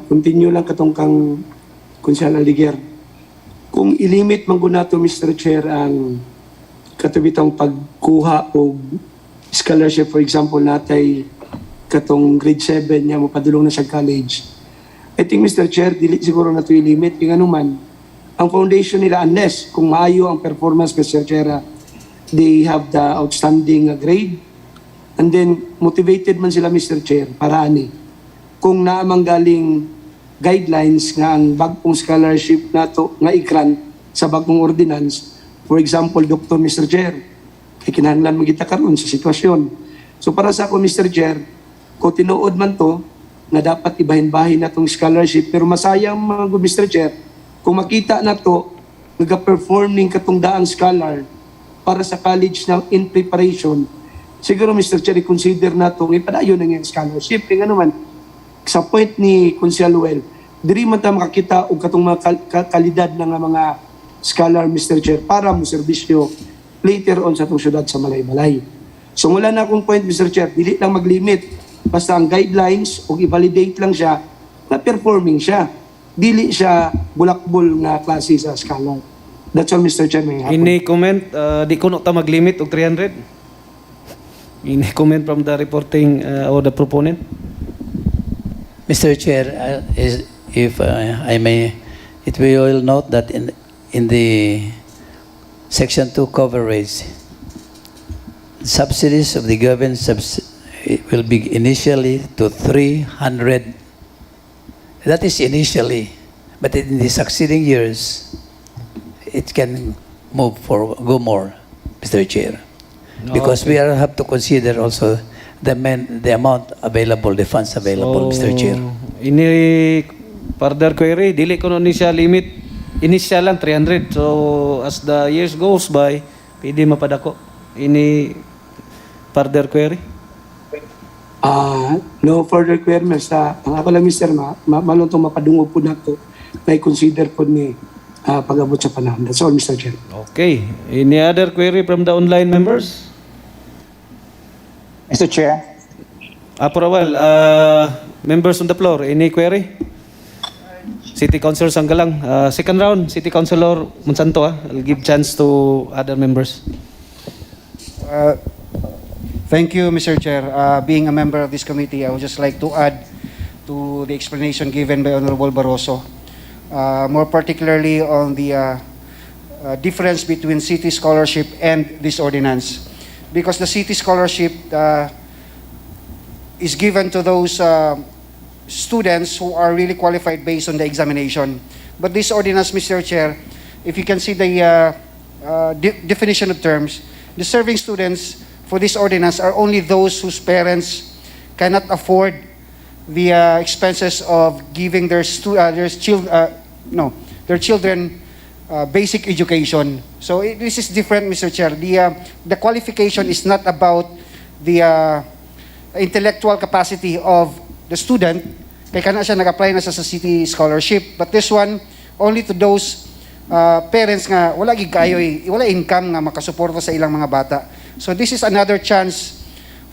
Continue lang katong kang Kunsyan Aldiger. Kung ilimit man gud nato, Mr. Chair, ang katubitang pagkuha o scholarship, for example, natay katong grade 7 niya mapadulong na sa college. I think, Mr. Chair, dili siguro na ito ilimit. Yung ano man, ang foundation nila, unless kung maayo ang performance, Mr. Chair, they have the outstanding grade, and then motivated man sila, Mr. Chair, para ani. Kung naamang galing guidelines nga ang bagong scholarship nato nga ikran sa bagong ordinance, for example, Dr. Mr. Chair, kay kinahanglan magita karon sa sitwasyon. So para sa ako, Mr. Chair, kung tinuod man to, na dapat ibahin-bahin natong scholarship, pero masayang mga good, Mr. Chair, kung makita na to, nag-performing katong daang scholar para sa college na in preparation, siguro, Mr. Chair, i-consider na to, ipadayon na nga scholarship. Kaya nga naman, sa point ni Kunsyan Luel, diri man ta makakita og katong mga kalidad ng mga scholar, Mr. Chair, para mo serbisyo later on sa itong syudad sa Malaybalay. So wala na akong point, Mr. Chair, dili lang mag-limit, basta ang guidelines o i-validate lang siya na performing siya. Dili siya bulakbol na klase sa scholar. That's all, Mr. Chair. May hapon. Any comment? Di ko ta mag-limit og 300? Any comment from the reporting or the proponent? Mr. Chair, if I may, it will note that in the Section 2 coverage, subsidies of the government it will be initially to 300. That is initially, but in the succeeding years, it can go more, Mr. Chair, because we have to consider also the amount available, the funds available, Mr. Chair. Ini further query, dili ko ni siya limit. Initial lang 300. So as the years goes by, pwede mapadako. Any further query? No further requirements. Ang ako lang, Mr. Maluntong mapadungog po na ito na i-consider po ni pag-abot sa panahon. That's all, Mr. Chair. Okay. Any other query from the online members? Mr. Chair, Approval. Members on the floor, any query? City Councilor Sanggalang. Second round, City Councilor Monsanto. I'll give chance to other members. Thank you, Mr. Chair. Being a member of this committee, I would just like to add to the explanation given by Honorable Barroso, more particularly on the difference between city scholarship and this ordinance. Because the city scholarship is given to those students who are really qualified based on the examination. But this ordinance, Mr. Chair, if you can see the definition of terms, the serving students for this ordinance are only those whose parents cannot afford the expenses of giving their children basic education. So this is different, Mr. Chair. The qualification is not about the intellectual capacity of the student. Kaya kana siya nag-apply na sa city scholarship. But this one, only to those parents nga wala gid kayo, wala income nga makasuporta sa ilang mga bata. So this is another chance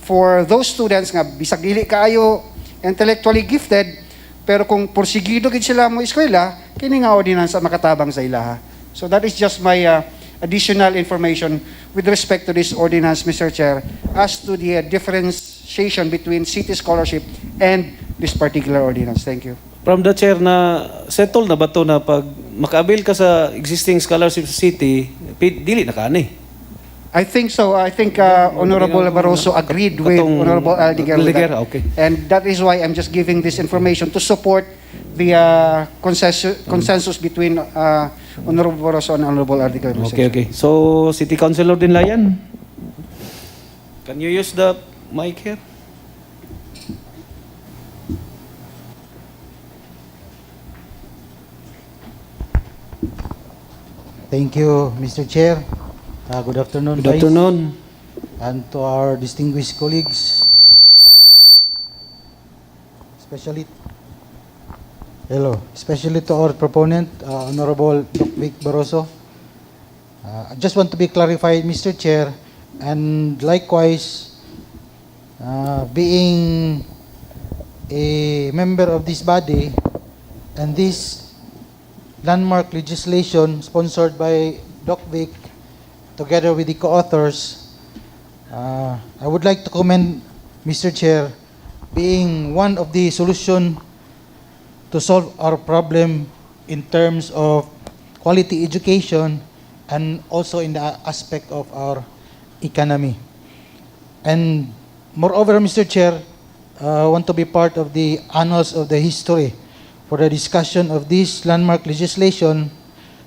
for those students nga bisag dili kaayo intellectually gifted, pero kung porsigido gid sila mo eskwela, kini nga ordinance makatabang sa ilaha. So that is just my additional information with respect to this ordinance, Mr. Chair, as to the differentiation between city scholarship and this particular ordinance. Thank you. From the chair, na settle na ba to na pag maka-avail ka sa existing scholarship sa city, dili na ka ni? I think so. I think Honorable Barroso agreed with Honorable Aldiger. Okay. And that is why I'm just giving this information to support the consensus between Honorable Barroso and Honorable Aldiger. Okay. So, City Councilor din Layan, can you use the mic here? Thank you, Mr. Chair. Good afternoon, Good afternoon. and to our distinguished colleagues, especially to our proponent, Honorable Dr. Vic Barroso. I just want to be clarified, Mr. Chair, and likewise, being a member of this body, and this landmark legislation sponsored by Doc Vic together with the co-authors, I would like to commend Mr. Chair being one of the solution to solve our problem in terms of quality education and also in the aspect of our economy. And moreover, Mr. Chair, I want to be part of the annals of the history for the discussion of this landmark legislation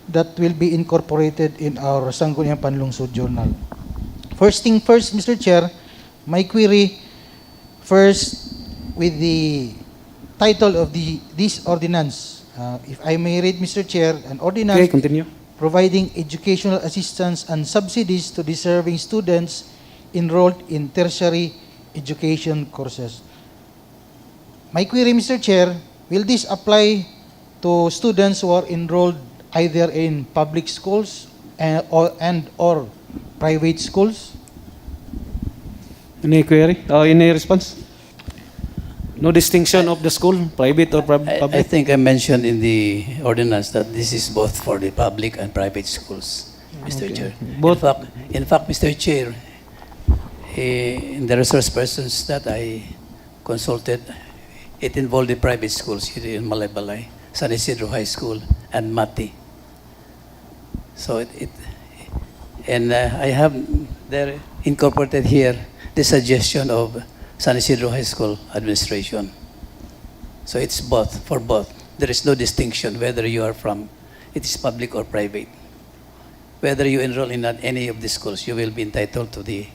that will be incorporated in our Sangguniang Panlungsod Journal. First thing first, Mr. Chair, my query first with the title of this ordinance. If I may read, Mr. Chair, an ordinance providing educational assistance and subsidies to deserving students enrolled in tertiary education courses. My query, Mr. Chair, will this apply to students who are enrolled either in public schools or private schools? Any query? Any response? No distinction of the school, private or public? I think I mentioned in the ordinance that this is both for the public and private schools, Mr. Chair. Both. In fact, Mr. Chair, in the resource persons that I consulted, it involved the private schools here in Malaybalay, San Isidro High School, and Mati. So I have there incorporated here the suggestion of San Isidro High School administration. So it's both, for both. There is no distinction whether you are from, it is public or private. Whether you enroll in any of the schools, you will be entitled to the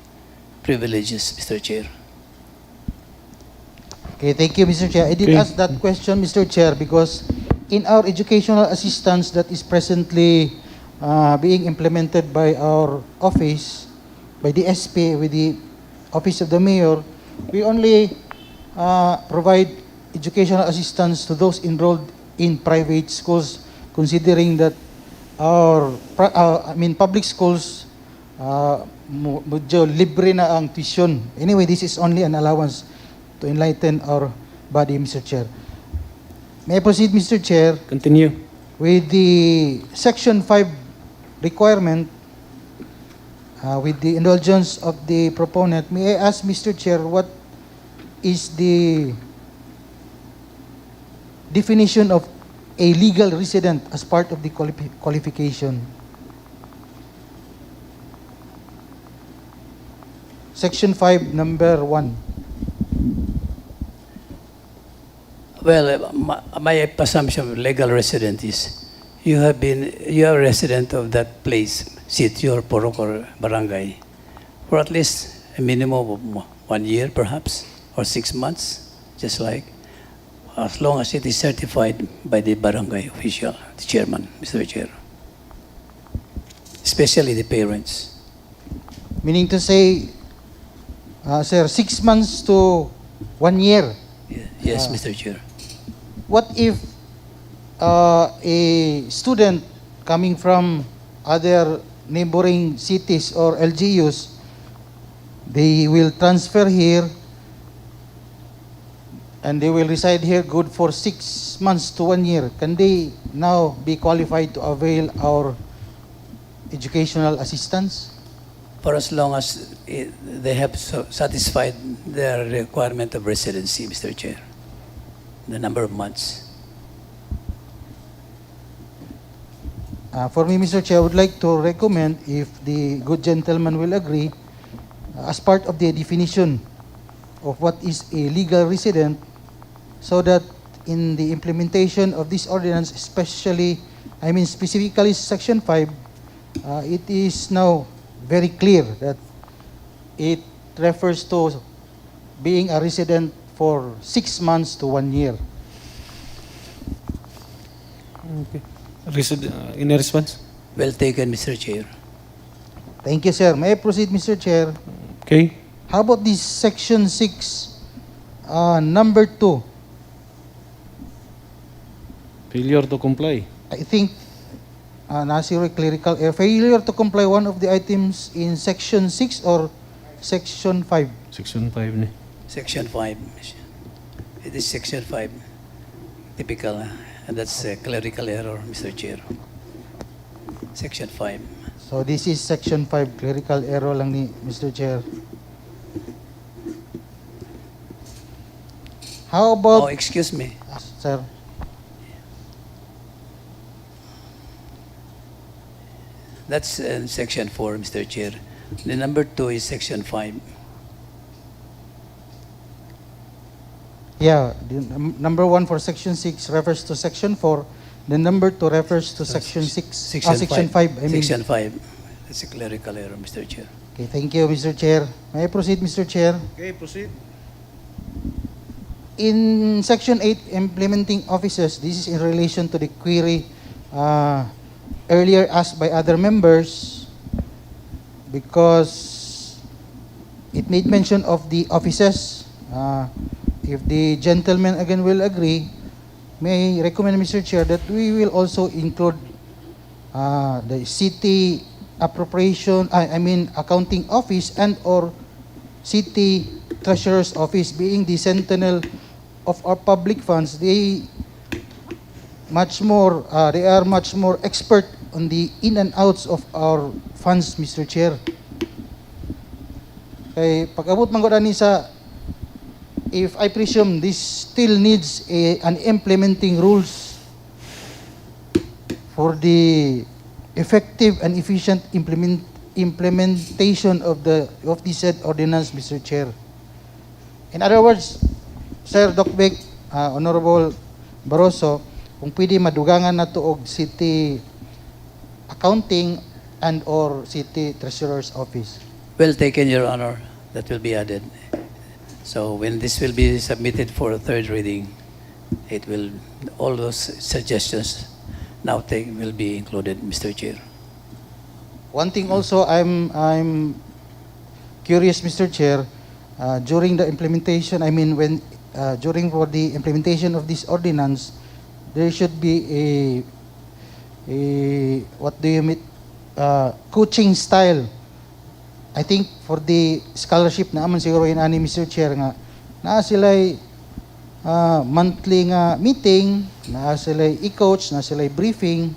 privileges, Mr. Chair. Okay, thank you, Mr. Chair. I did ask that question, Mr. Chair, because in our educational assistance that is presently being implemented by our office, by the SP with the Office of the Mayor, we only provide educational assistance to those enrolled in private schools, considering that public schools, medyo libre na ang tuition. Anyway, this is only an allowance to enlighten our body, Mr. Chair. May I proceed, Mr. Chair? Continue. With the Section 5 requirement, with the indulgence of the proponent, may I ask, Mr. Chair, what is the definition of a legal resident as part of the qualification? Section 5, number 1. Well, my assumption of legal resident is you are a resident of that place, city or porok or barangay, for at least a minimum of 1 year perhaps, or 6 months, just like, as long as it is certified by the barangay official, the chairman, Mr. Chair. Especially the parents. Meaning to say, sir, 6 months to 1 year. Yes, Mr. Chair. What if a student coming from other neighboring cities or LGUs, they will transfer here and they will reside here good for 6 months to 1 year? Can they now be qualified to avail our educational assistance? For as long as they have satisfied their requirement of residency, Mr. Chair, the number of months. For me, Mr. Chair, I would like to recommend, if the good gentleman will agree, as part of the definition of what is a legal resident, so that in the implementation of this ordinance, specifically Section 5, it is now very clear that it refers to being a resident for 6 months to 1 year. Okay. Any response? Well taken, Mr. Chair. Thank you, sir. May I proceed, Mr. Chair? Okay. How about this Section 6, number 2? Failure to comply. I think, Nasir, clerical error. Failure to comply, one of the items in Section 6 or Section 5? Section 5 ni. Section 5. It is Section 5. Typical, and that's a clerical error, Mr. Chair. Section 5. So this is Section 5, clerical error lang ni Mr. Chair. How about... Oh, excuse me. Sir. That's Section 4, Mr. Chair. The number 2 is Section 5. Yeah, the number 1 for Section 6 refers to Section 4. The number 2 refers to Section 6. Section 5. Section 5. That's a clerical error, Mr. Chair. Okay, thank you, Mr. Chair. May I proceed, Mr. Chair? Okay, proceed. In Section 8, implementing officers, this is in relation to the query earlier asked by other members, because it made mention of the offices. If the gentleman again will agree, may I recommend, Mr. Chair, that we will also include the city appropriation, accounting office and or city treasurer's office, being the sentinel of our public funds. They are much more expert on the in and outs of our funds, Mr. Chair. Kay pag-abot man ko ni sa, if I presume this still needs an implementing rules for the effective and efficient implementation of the said ordinance, Mr. Chair. In other words, Sir Doc Vic, Honorable Barroso, kung pwede madugangan na to og city accounting and or city treasurer's office. Well taken, Your Honor. That will be added. So when this will be submitted for a third reading, all those suggestions now will be included, Mr. Chair. One thing also I'm curious, Mr. Chair, during the implementation, I mean, during for the implementation of this ordinance, there should be what do you mean, coaching style. I think for the scholarship na aman siguro yun ani Mr. Chair nga naa sila'y monthly nga meeting, naa sila'y i-coach, naa sila'y briefing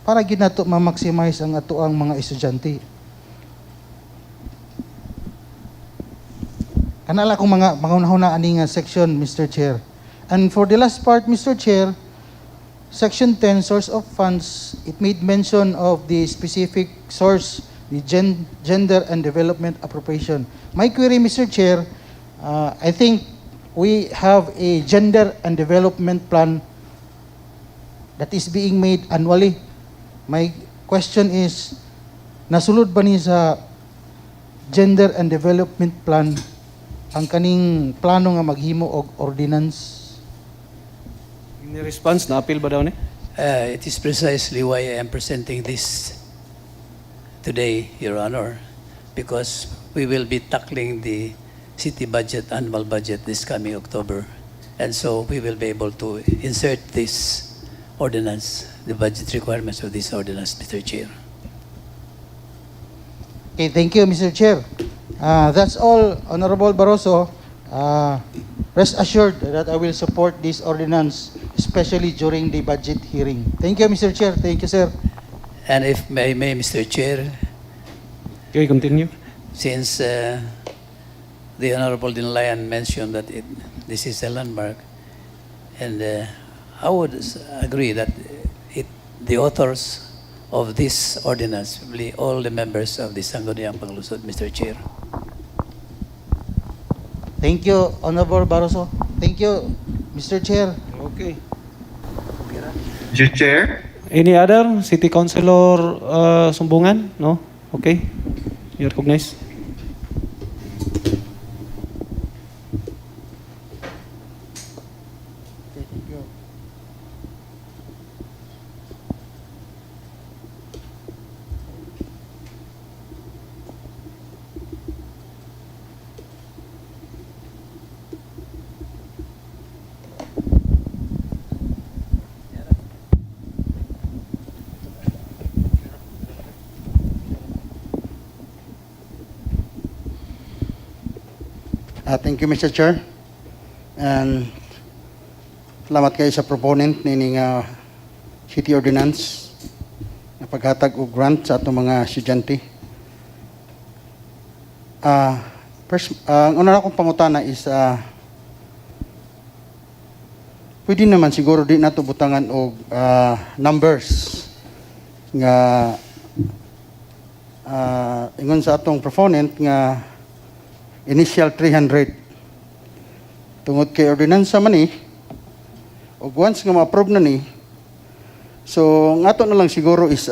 para gyud nato ma-maximize ang atoang mga estudyante. Kanala kong mga una ani nga section, Mr. Chair. And for the last part, Mr. Chair, Section 10, source of funds, it made mention of the specific source, the gender and development appropriation. My query, Mr. Chair, I think we have a gender and development plan that is being made annually. My question is, nasulod ba ni sa gender and development plan ang kaning plano nga maghimo og ordinance? Any response? Na-appeal ba daw ni? It is precisely why I am presenting this today, Your Honor, because we will be tackling the city budget, annual budget this coming October. And so we will be able to insert this ordinance, the budget requirements of this ordinance, Mr. Chair. Okay, thank you, Mr. Chair. That's all, Honorable Barroso. Rest assured that I will support this ordinance, especially during the budget hearing. Thank you, Mr. Chair. Thank you, sir. And if I may, Mr. Chair, Okay, continue. since the Honorable Dinlayan mentioned that this is a landmark, and I would agree that the authors of this ordinance will be all the members of the SANGGUNIANG PANLUNGSOD, Mr. Chair. Thank you, Honorable Barroso. Thank you, Mr. Chair. Okay. Mr. Chair? Any other city councilor sumbungan? No? Okay. You recognize. Thank you, Mr. Chair. And salamat kayo sa proponent nining city ordinance na paghatag og grant sa atong mga estudyante. First, ang una akong pangutana is pwede naman siguro di nato butangan og numbers nga ingon sa atong proponent nga initial 300 tungod kay ordinansa man ni og once nga ma-approve na ni, so ang ato na lang siguro is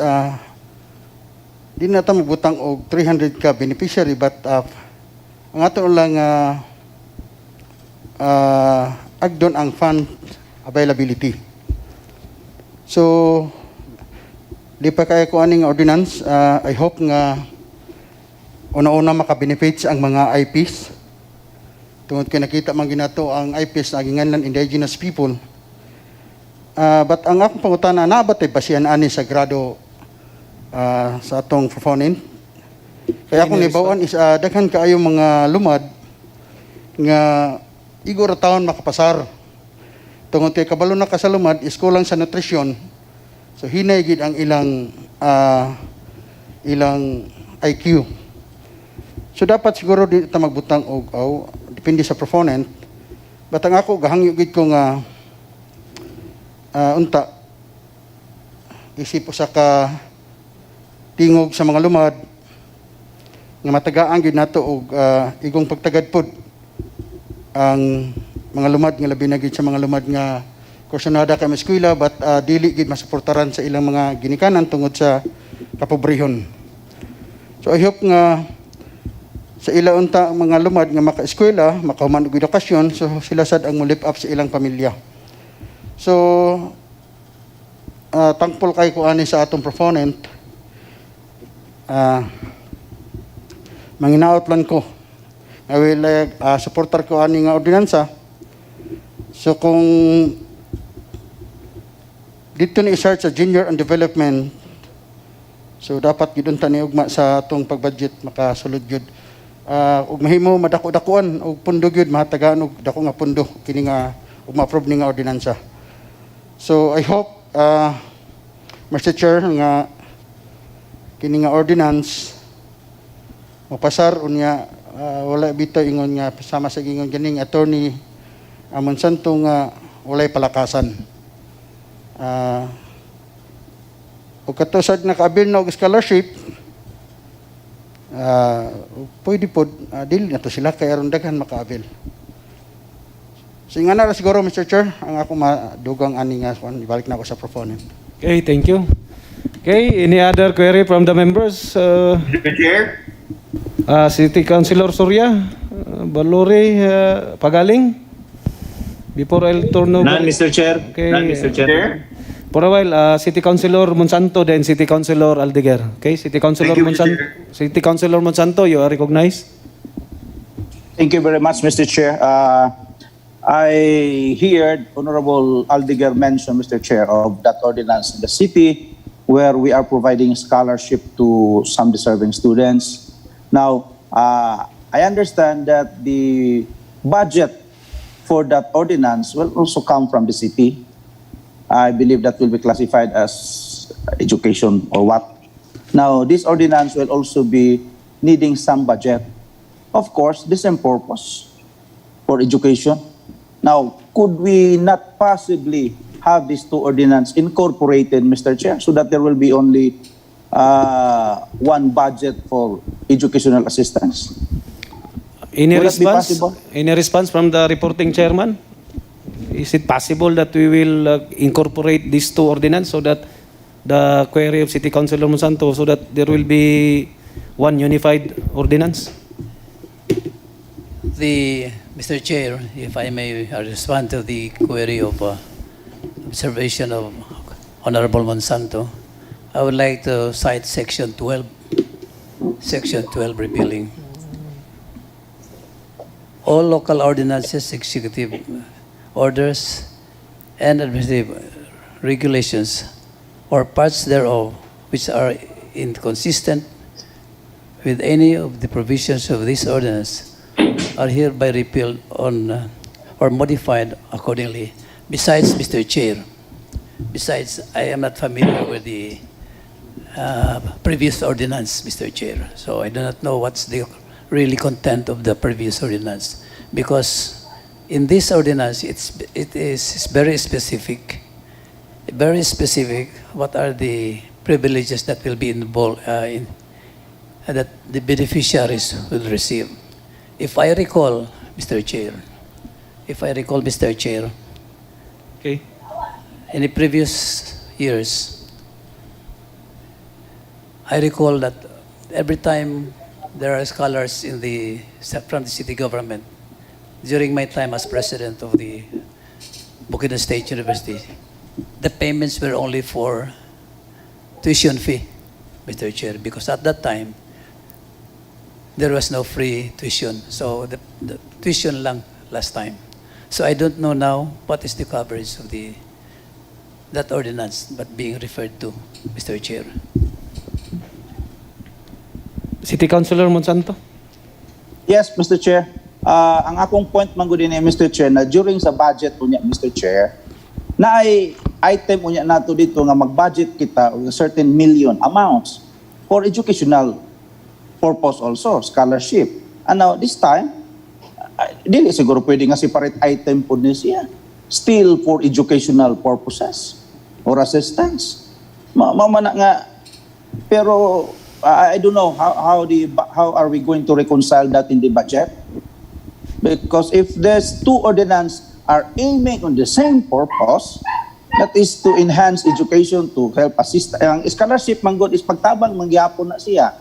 di na ta magbutang og 300 ka beneficiary, but ang ato na lang agdon ang fund availability. So di pa kaya ko aning ordinance, I hope nga una-una maka-benefits ang mga IPs. Tungod kay nakita man ginato ang IPs na ginganlan indigenous people. But ang akong pangutana, nabatay ba siya ani sa grado sa atong proponent? Kaya akong nibawan is daghan kaayo mga lumad nga igor taon makapasar. Tungod kay kabalo na ka sa lumad is kulang sa nutrisyon. So hinay gid ang ilang IQ. So dapat siguro di ta magbutang og depende sa proponent. But ang ako gahangyo gid ko nga unta isip sa ka tingog sa mga lumad nga matagaan gid nato og igong pagtagad pod ang mga lumad nga labi na gid sa mga lumad nga kursunada kay eskwela, but dili gid masuportaran sa ilang mga ginikanan tungod sa kapobrehon. So I hope nga sa ila unta mga lumad nga maka-eskwela, makahuman og edukasyon, so sila sad ang mo-lift up sa ilang pamilya. So thankful kay ko ani sa atong proponent. manginaot lang ko. I will supporter ko ani nga ordinansa. So kung dito ni i-search sa junior and development, so dapat gidunta ni ugma sa atong pagbudget makasulod gyud. Ug mahimo madako-dakuan og pundo gyud mahatagaan og dako nga pundo kini nga ug ma-approve ni nga ordinansa. So I hope Mr. Chair nga kini nga ordinance mapasar unya wala bitaw ingon nga sama sa ingon ganing attorney Monsanto nga walay palakasan. O katusad na kaabil na og scholarship, pwede po, dili na to sila, kaya ron daghan makaabil. So nga na siguro, Mr. Chair, ang ako madugang ani nga, ibalik na ako sa proponent. Okay, thank you. Okay, any other query from the members? Mr. Chair? City Councilor Surya, Balore, Pagaling? Before I'll turn over. None, Mr. Chair. Okay. None, Mr. Chair. For a while, City Councilor Monsanto, then City Councilor Aldeguer. Okay, City Councilor Thank you, Mr. Monsanto. City Councilor Monsanto, you are recognized. Thank you very much, Mr. Chair. I heard Honorable Aldeguer mention, Mr. Chair, of that ordinance in the city where we are providing scholarship to some deserving students. Now, I understand that the budget for that ordinance will also come from the city. I believe that will be classified as education or what. Now, this ordinance will also be needing some budget. Of course, the same purpose for education. Now, could we not possibly have these two ordinances incorporated, Mr. Chair, so that there will be only one budget for educational assistance? Any Will that be response? possible? Any response from the reporting chairman? Is it possible that we will incorporate these two ordinances so that the query of City Councilor Monsanto, so that there will be one unified ordinance? Mr. Chair, if I may respond to the query of observation of Honorable Monsanto, I would like to cite Section 12, Section 12 repealing. All local ordinances, executive orders, and administrative regulations or parts thereof which are inconsistent with any of the provisions of this ordinance are hereby repealed or modified accordingly. Besides, Mr. Chair, I am not familiar with the previous ordinance, Mr. Chair, so I do not know what's the really content of the previous ordinance, because in this ordinance it is very specific what are the privileges that will be involved that the beneficiaries will receive. If I recall, Mr. Chair, Okay. in the previous years, I recall that every time there are scholars from the city government, during my time as president of the Bukidnon State University, the payments were only for tuition fee, Mr. Chair, because at that time, there was no free tuition. So the tuition lang last time. So I don't know now what is the coverage of that ordinance but being referred to, Mr. Chair. City Councilor Monsanto. Yes, Mr. Chair. Ang akong point man gud ni Mr. Chair na during sa budget unya, Mr. Chair, na ay item unya nato dito nga mag-budget kita of a certain million amounts for educational purpose also, scholarship. And now this time, dili siguro pwede nga separate item po ni siya. Still for educational purposes or assistance. Mamana nga, pero I don't know how are we going to reconcile that in the budget? Because if these two ordinances are aiming on the same purpose, that is to enhance education, to help assist. Ang scholarship manggod is pagtabang manggihapon na siya.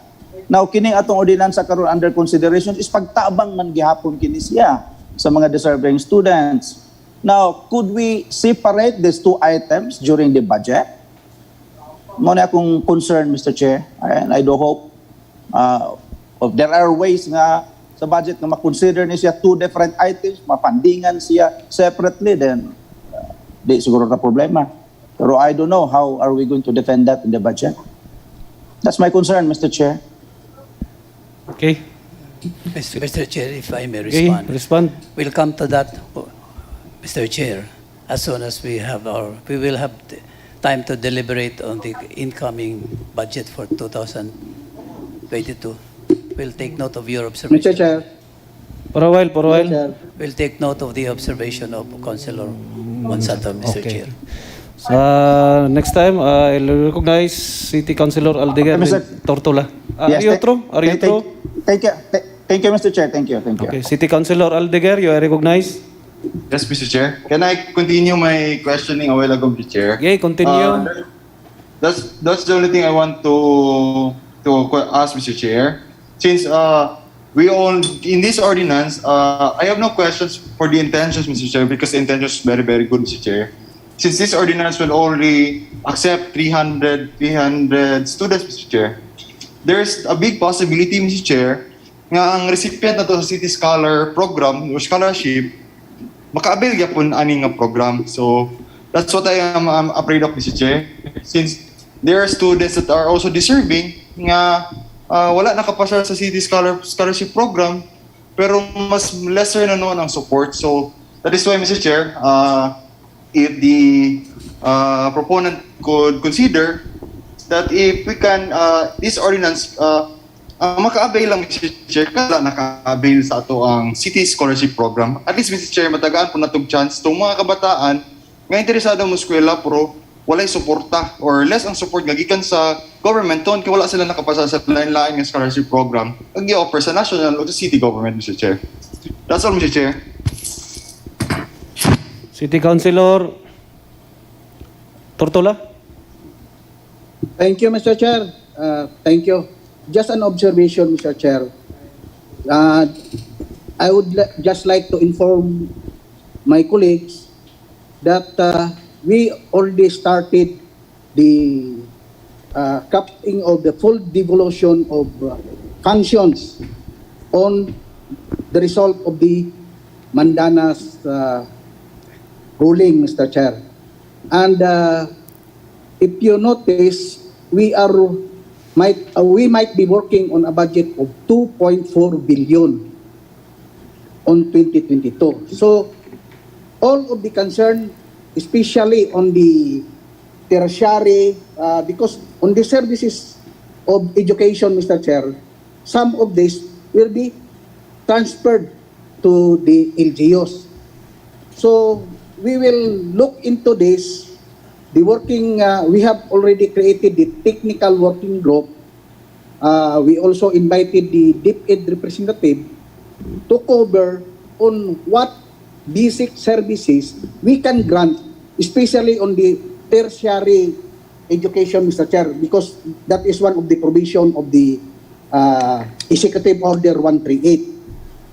Now kini atong ordinansa karon under consideration is pagtabang man gihapon kini siya sa mga deserving students. Now, could we separate these two items during the budget? Muna akong concern, Mr. Chair, and I do hope If there are ways nga sa budget na makonsider ni siya two different items, mapandingan siya separately, then di siguro na problema. Pero I don't know how are we going to defend that in the budget. That's my concern, Mr. Chair. Okay. Mr. Chair, if I may Okay, respond. respond. We'll come to that, Mr. Chair, as soon as we will have time to deliberate on the incoming budget for 2022. We'll take note of your observation. Mr. Chair. For a while, for a while. Mr. Chair. We'll take note of the observation of Councilor Monsanto, Mr. Okay. Chair. So, next time, I'll recognize City Councilor Aldeguer Mr. Tortola. Yes, Are you through? Are you through? Thank you, Mr. Chair. Thank you. Okay, City Councilor Aldeguer, you are recognized. Yes, Mr. Chair. Can I continue my questioning a while ago, Mr. Chair? Okay, continue. That's the only thing I want to ask, Mr. Chair. Since we all in this ordinance, I have no questions for the intentions, Mr. Chair, because the intention is very, very good, Mr. Chair. Since this ordinance will only accept 300 students, Mr. Chair, there's a big possibility, Mr. Chair, nga ang recipient na to sa City Scholar Program or scholarship, maka-avail yapon ani nga program. So that's what I am afraid of, Mr. Chair. Since there are students that are also deserving nga wala nakapasa sa City Scholarship Program, pero mas lesser na noon ang support. So that is why, Mr. Chair, if the proponent could consider that if we can, this ordinance, maka-avail lang, Mr. Chair, kala naka-avail sa ato ang City Scholarship Program. At least, Mr. Chair, matagaan po na itong chance itong mga kabataan nga interesado mo eskwela pero walay suporta or less ang support nga gikan sa government ton kaya wala sila nakapasa sa lain-lain nga scholarship program ang gi-offer sa national o sa city government, Mr. Chair. That's all, Mr. Chair. City Councilor Tortola. Thank you, Mr. Chair. Thank you. Just an observation, Mr. Chair. I would just like to inform my colleagues that we already started the crafting of the full devolution of functions on the result of the Mandana's ruling, Mr. Chair. And if you notice, we might be working on a budget of 2.4 billion on 2022. So all of the concern, especially on the tertiary, because on the services of education, Mr. Chair, some of this will be transferred to the LGUs. So we will look into this. The working, we have already created the technical working group. We also invited the DepEd representative to cover on what basic services we can grant, especially on the tertiary education, Mr. Chair, because that is one of the provision of the Executive Order 138.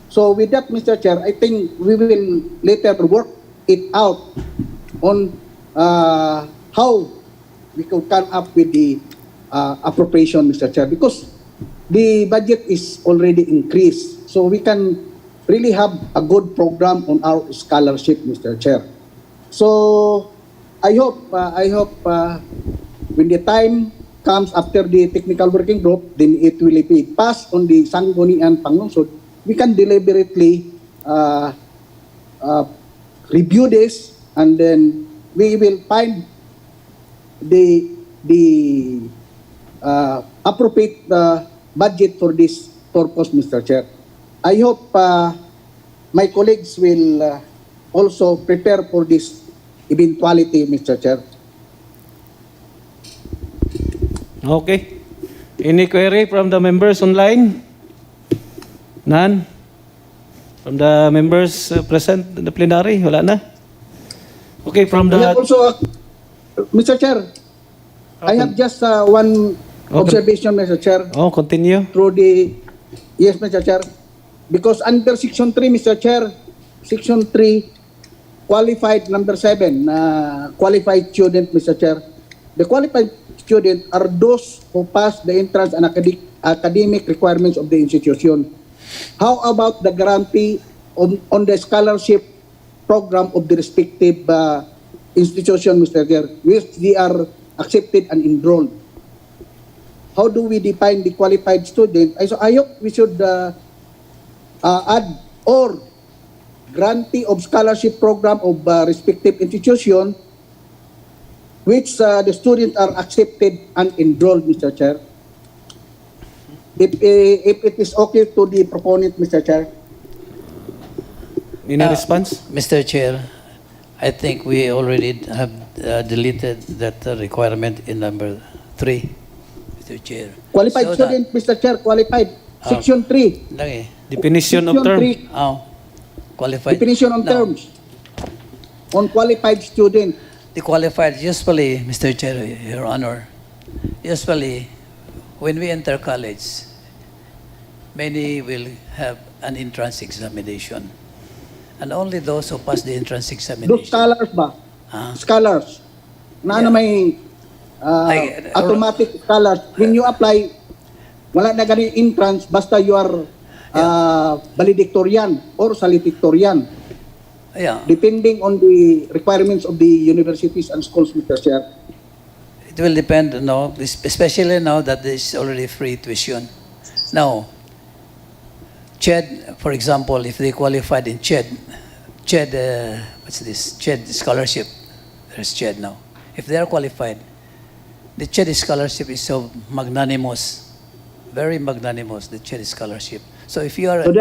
So with that, Mr. Chair, I think we will later work it out on how we could come up with the appropriation, Mr. Chair, because the budget is already increased. So we can really have a good program on our scholarship, Mr. Chair. So I hope when the time comes after the technical working group, then it will be passed on the SANGGUNIANG Panlungsod. We can deliberately review this, and then we will find the appropriate budget for this purpose, Mr. Chair. I hope my colleagues will also prepare for this eventuality, Mr. Chair. Okay. Any query from the members online? None? From the members present in the plenary? Wala na? Okay, from I the... have also, Mr. Chair, I have just one observation, Mr. Chair. Oh, continue. Through the, yes, Mr. Chair, because under Section 3, Mr. Chair, Section 3, qualified number 7, qualified student, Mr. Chair. The qualified student are those who pass the entrance and academic requirements of the institution. How about the grantee on the scholarship program of the respective institution, Mr. Chair, which they are accepted and enrolled? How do we define the qualified student? So I hope we should add or grantee of scholarship program of respective institution which the students are accepted and enrolled, Mr. Chair. If it is okay to the proponent, Mr. Chair. Any response? Mr. Chair, I think we already have deleted that requirement in number 3, Mr. Chair. Qualified student, Mr. Chair, qualified. Section 3. Lagi. Definition of term. Qualified. Definition on terms. On qualified student. The qualified, usually, Mr. Chair, Your Honor, usually, when we enter college, many will have an entrance examination. And only those who pass the entrance examination. Those scholars ba? Scholars. Na may automatic scholars. When you apply, wala na ganing entrance, basta you are valedictorian or salutatorian. Yeah. Depending on the requirements of the universities and schools, Mr. Chair. It will depend, no, especially now that there is already free tuition. Now, CHED, for example, if they qualified in CHED, what's this? CHED scholarship. There's CHED now. If they are qualified, the CHED scholarship is so magnanimous, very magnanimous, the CHED scholarship. So if you are... So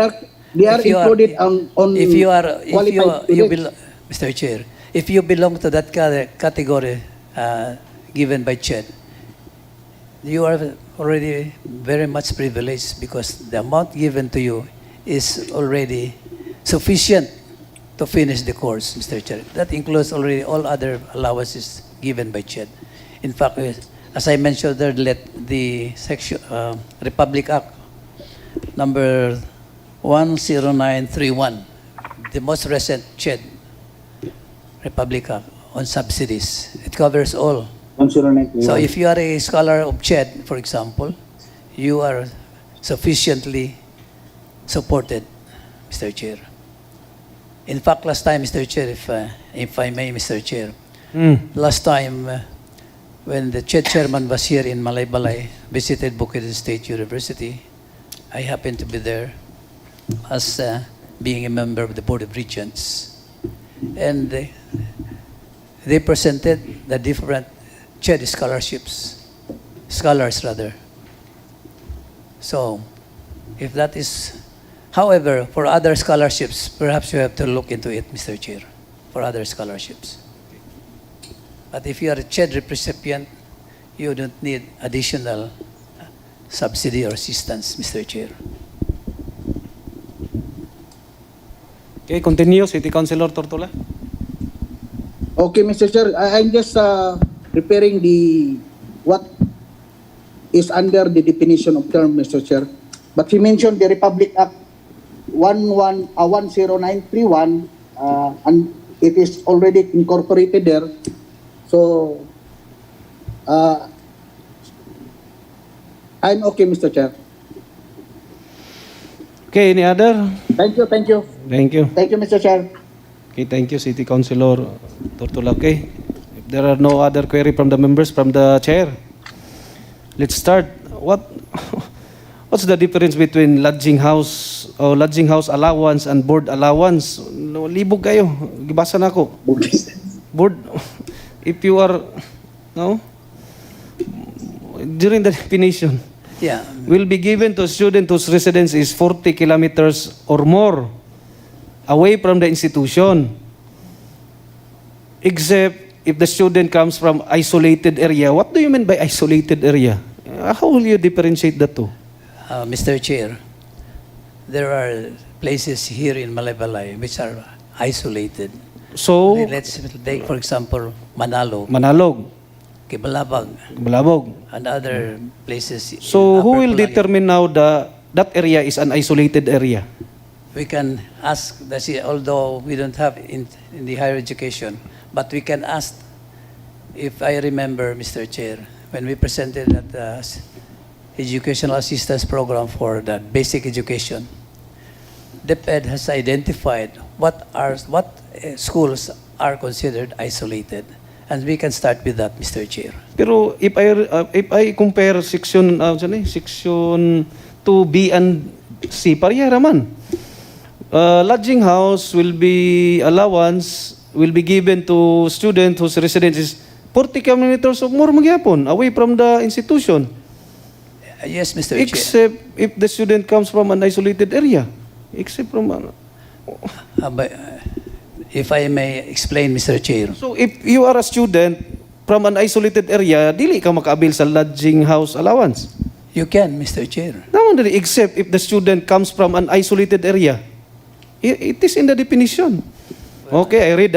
they are included on qualified students. Mr. Chair, if you belong to that category given by CHED, you are already very much privileged because the amount given to you is already sufficient to finish the course, Mr. Chair. That includes already all other allowances given by CHED. In fact, as I mentioned earlier, the section, Republic Act number 10931, the most recent CHED Republic Act on subsidies. It covers all. 10931. So if you are a scholar of CHED, for example, you are sufficiently supported, Mr. Chair. In fact, last time, Mr. Chair, if I may, Mr. Chair, last time when the CHED chairman was here in Malaybalay, visited Bukidnon State University, I happened to be there as being a member of the Board of Regents. And they presented the different CHED scholars rather. So, if that is, however, for other scholarships, perhaps you have to look into it, Mr. Chair, for other scholarships. But if you are a CHED recipient, you don't need additional subsidy or assistance, Mr. Chair. Okay, continue, City Councilor Tortola. Okay, Mr. Chair, I'm just preparing what is under the definition of term, Mr. Chair. But he mentioned the Republic Act 10931, and it is already incorporated there. So, I'm okay, Mr. Chair. Okay, any other? Thank you, thank you. Thank you. Thank you, Mr. Chair. Okay, thank you, City Councilor Tortola. Okay, if there are no other query from the members, from the chair, let's start. What's the difference between lodging house allowance and board allowance? No, libog kayo. Gibasa na ako. Board, if you are, no? During the definition, will be given to a student whose residence is 40 kilometers or more away from the institution, except if the student comes from isolated area. What do you mean by isolated area? How will you differentiate that two? Mr. Chair, there are places here in Malaybalay which are isolated. So, let's take, for example, Manalog, Kibalabag, and other places. So, who will determine now that area is an isolated area? We can ask, although we don't have in the higher education, but we can ask, if I remember, Mr. Chair, when we presented at educational assistance program for the basic education, DepEd has identified what schools are considered isolated. And we can start with that, Mr. Chair. Pero if I compare section 2B and C, pareha raman. Lodging house will be given to student whose residence is 40 kilometers or more magyapon away from the institution. Yes, Mr. Chair. Except if the student comes from an isolated area. Except from If I may explain, Mr. Chair. So if you are a student from an isolated area, dili ka makabil sa lodging house allowance. You can, Mr. Chair. No, except if the student comes from an isolated area. It is in the definition. Okay, I read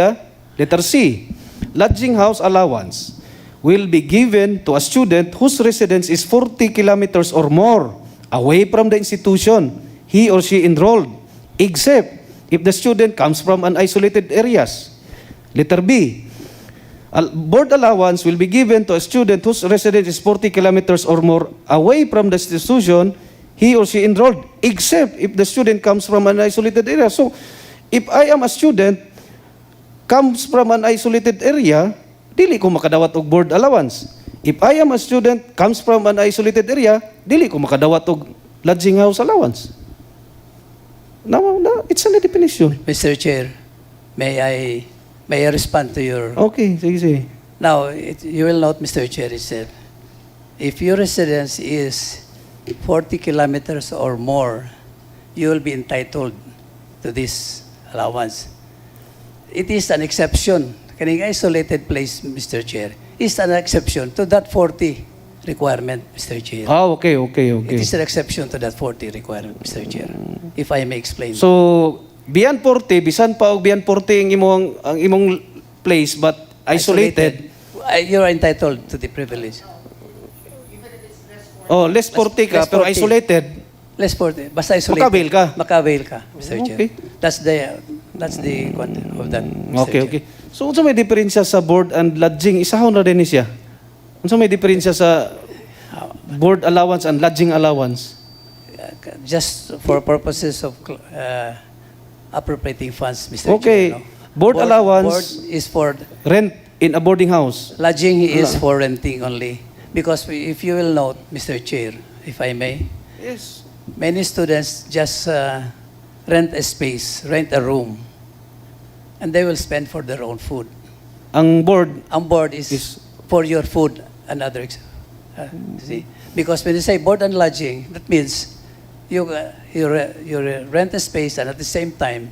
letter C. Lodging house allowance will be given to a student whose residence is 40 kilometers or more away from the institution he or she enrolled, except if the student comes from an isolated areas. Letter B. Board allowance will be given to a student whose residence is 40 kilometers or more away from the institution he or she enrolled, except if the student comes from an isolated area. So, if I am a student, comes from an isolated area, dili ko makadawat og board allowance. If I am a student, comes from an isolated area, dili ko makadawat og lodging house allowance. No, it's a definition. Mr. Chair, may I respond to your... Okay, sige. Now, you will note, Mr. Chair, it said, if your residence is 40 kilometers or more, you will be entitled to this allowance. It is an exception. Kaning isolated place, Mr. Chair, is an exception to that 40 requirement, Mr. Chair. Okay. It is an exception to that 40 requirement, Mr. Chair. If I may explain. So, beyond 40, bisan pa og beyond 40 ang imong place but isolated. You are entitled to the privilege. Oh, less 40 ka less pero 40. isolated. Less 40. Basta isolated. Makabail ka. Makabail ka, Mr. Okay. Chair. That's the content of that, Mr. Okay. Chair. So, unsa may diferensya sa board and lodging? Isahon na din siya. Unsa may diferensya sa board allowance and lodging allowance? Just for purposes of appropriating funds, Mr. Okay. Chair. No? Board allowance Board is for rent in a boarding house. lodging is for renting only. Because if you will note, Mr. Chair, if I may, Yes. many students just rent a space, rent a room, and they will spend for their own food. Ang board Ang board is for your food and other. See, because when you say board and lodging, that means you rent a space and at the same time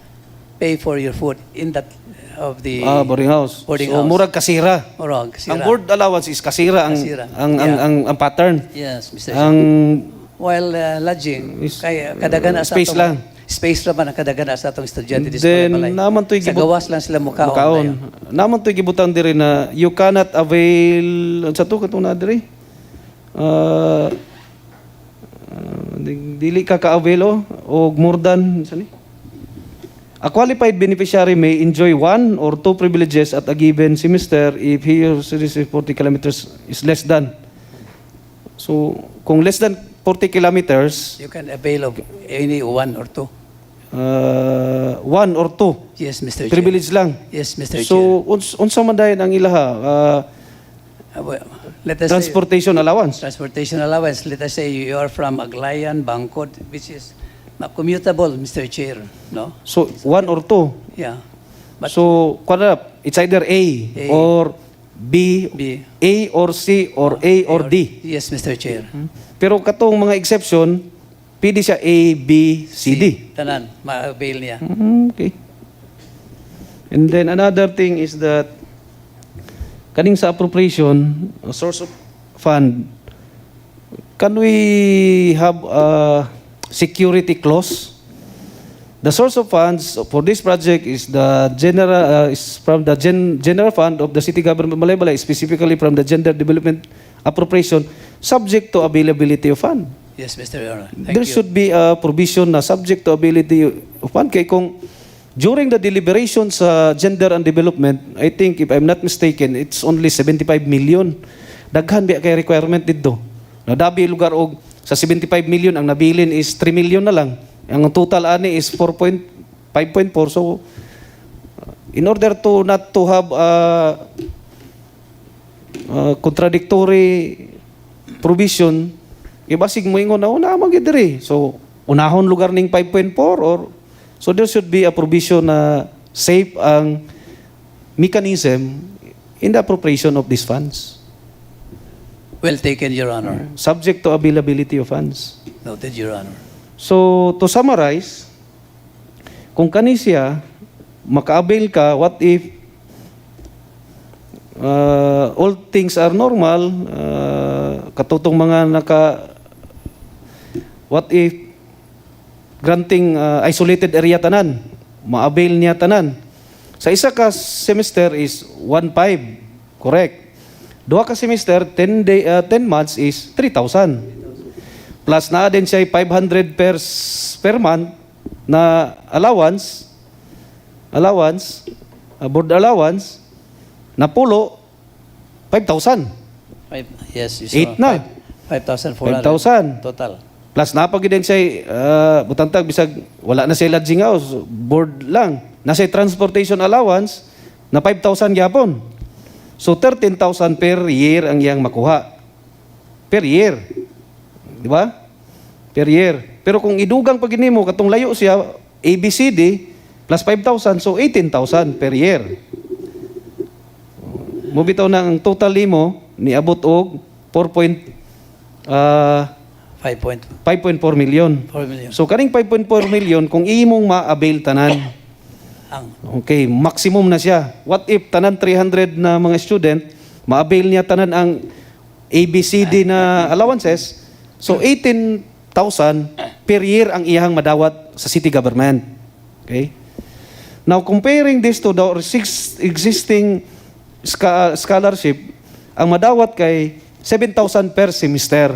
pay for your food in that of the boarding house. Boarding So house. murag kasira. Murag, Ang board allowance is kasira ang Kasira. ang pattern. Yes, Mr. Ang While lodging, Is, kaya kadagana sa space atong- lang. Space raman ang kadagana sa atong estudyante di Then, Balay. naman to'y Sa gawas lang sila mukaon. Naman to'y gibutang diri na you cannot avail sa to katong na diri. Dili ka ka-avail o more than sani. A qualified beneficiary may enjoy one or two privileges at a given semester if he or she receives 40 kilometers is less than. So, kung less than 40 kilometers, You can avail of any one or two. one or two Yes, Mr. Chair. privilege lang. Yes, Mr. Chair. So, unsa man dayon ang ilaha? Let us Transportation allowance. say, transportation allowance. Let us say you are from Aglayan, Bangkod, which is commutable, Mr. Chair. No? So, one or two. Yeah. But So, it's either A A. or B, B. A or C or A or D. Yes, Mr. Chair. Pero katong mga exception, pwede siya A, B, C, D. Tanan, ma-avail niya. Okay. And then another thing is that kaning sa appropriation, a source of fund, can we have a security clause? The source of funds for this project is the general is from the general fund of the city government of Malaybalay, specifically from the gender development appropriation, subject to availability of fund. Yes, Mr. Honor. Thank There you. should be a provision na subject to ability of fund. Kaya kung during the deliberation sa gender and development, I think if I'm not mistaken, it's only 75 million. Daghan biya kay requirement dito. Nadabi lugar og Sa 75 million, ang nabilin is 3 million na lang. Ang total ani is 5.4. So, in order to not to have contradictory provision, ibasig mo ingon na una magidiri. So, unahon lugar ning 5.4 or so there should be a provision na safe ang mechanism in the appropriation of these funds. Well taken, Your Honor. Subject to availability of funds. Noted, Your Honor. So, to summarize, kung kani siya, maka-avail ka, what if all things are normal, katutong mga what if granting isolated area tanan, ma-avail niya tanan. Sa isa ka semester is 1.5, correct? Duha ka semester, 10 months is 3,000. Plus na din siya 500 per month na allowance, board allowance, na pulo, 5,000. Yes, you 8 na. 5,400. 5,000. Total. Plus napagid din siya, butantag, bisag wala na siya lodging house, board lang. Nasa transportation allowance na 5,000 gyapon. So 13,000 per year ang iyang makuha. Per year. Di ba? Per year. Pero kung idugang pag mo, katong layo siya, ABCD, plus 5,000, so 18,000 per year. Mubitaw na ang total mo, niabot og 5.4 million. 4 million. So kaning 5.4 million, kung imong ma-avail tanan, okay, maximum na siya. What if tanan 300 na mga student, ma-avail niya tanan ang ABCD na allowances, so 18,000 per year ang iyang madawat sa city government. Okay? Now, comparing this to the existing scholarship, ang madawat kay 7,000 per semester.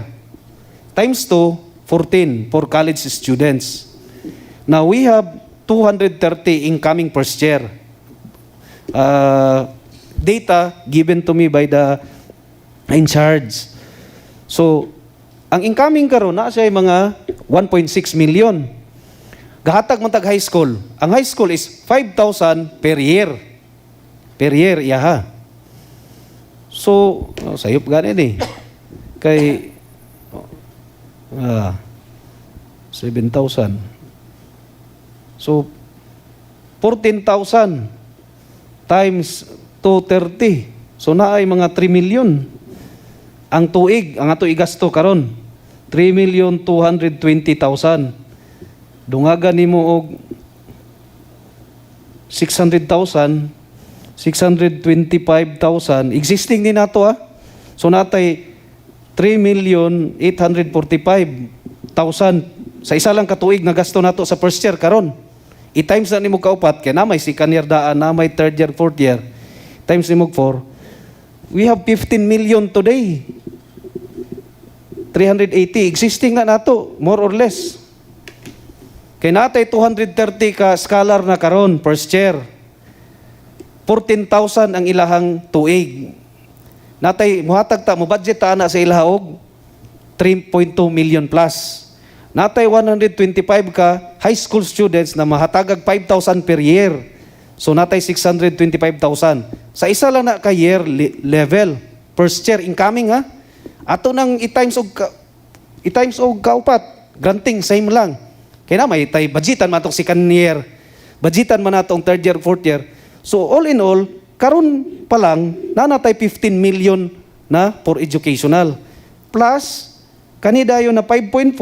Times 2, 14 for college students. Now, we have 230 incoming first year. Data given to me by the in charge. So, ang incoming karon na siya mga 1.6 million. Gahatag man tag high school. Ang high school is 5,000 per year. Per year, iyaha. So, sayop ganin eh. Kay 7,000. So, 14,000 times 230. So, naay mga 3 million. Ang tuig, ang ato igasto karon 3,220,000. Dungagan nimo og 600,000, 625,000. Existing din nato So, natay 3,845,000 sa isa lang katuig na gasto nato sa first year karon. I-times na nimo kaupat kay na may second year daan, na may third year, fourth year. Times nimo 4. We have 15 million today. 380 existing na nato, more or less. Kay natay 230 ka scholar na karon first year. 14,000 ang ilahang tuig. Natay muhatag ta mo budget ta na sa ilahog 3.2 million plus. Natay 125 ka high school students na mahatagag 5,000 per year. So natay 625,000. Sa isa lang na ka year level, first year incoming Ato nang i-times og kaupat, granting same lang. Kaya na may tay budgetan man tong second year. Budgetan man natong third year, fourth year. So all in all, karon pa lang nanatay 15 million na for educational. Plus kani dayon na 5.4.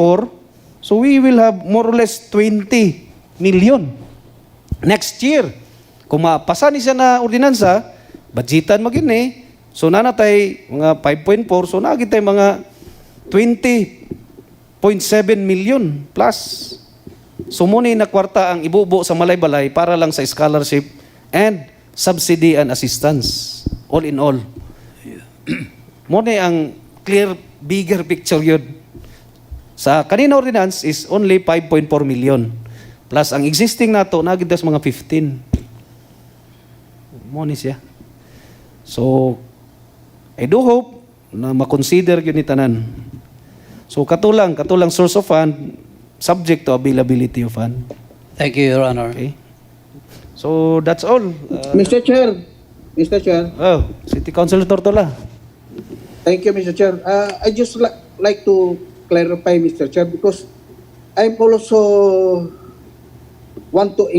So we will have more or less 20 million next year. Kung mapasa ni siya na ordinansa, budgetan magini. So nanatay mga 5.4, so nagitay mga 20.7 million plus. So muna na kwarta ang ibubo sa Malaybalay para lang sa scholarship and subsidy and assistance. All in all. Muna ang clear, bigger picture yun. Sa kanina ordinance is only 5.4 million. Plus ang existing nato nagidas mga 15. Muna siya. So I do hope na makonsider yun ni tanan. So katulang source of fund subject to availability of fund. Thank you, Your Honor. Okay. So that's all. Mr. Chair, City Councilor Tortola. thank you, Mr. Chair. I just like to clarify, Mr. Chair, because I'm also want to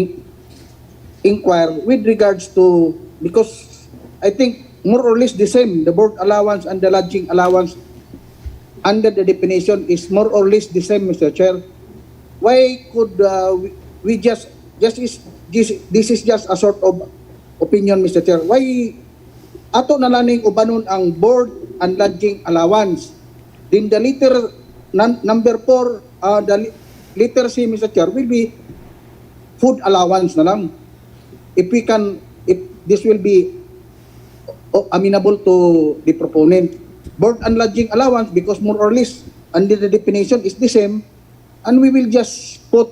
inquire with regards to, because I think more or less the same, the board allowance and the lodging allowance under the definition is more or less the same, Mr. Chair. Why could we this is just a sort of opinion, Mr. Chair. Why ato na laning ubanon ang board and lodging allowance? Then the number 4, the letter C, Mr. Chair, will be food allowance na lang. If this will be amenable to the proponent. Board and lodging allowance, because more or less under the definition is the same, and we will just put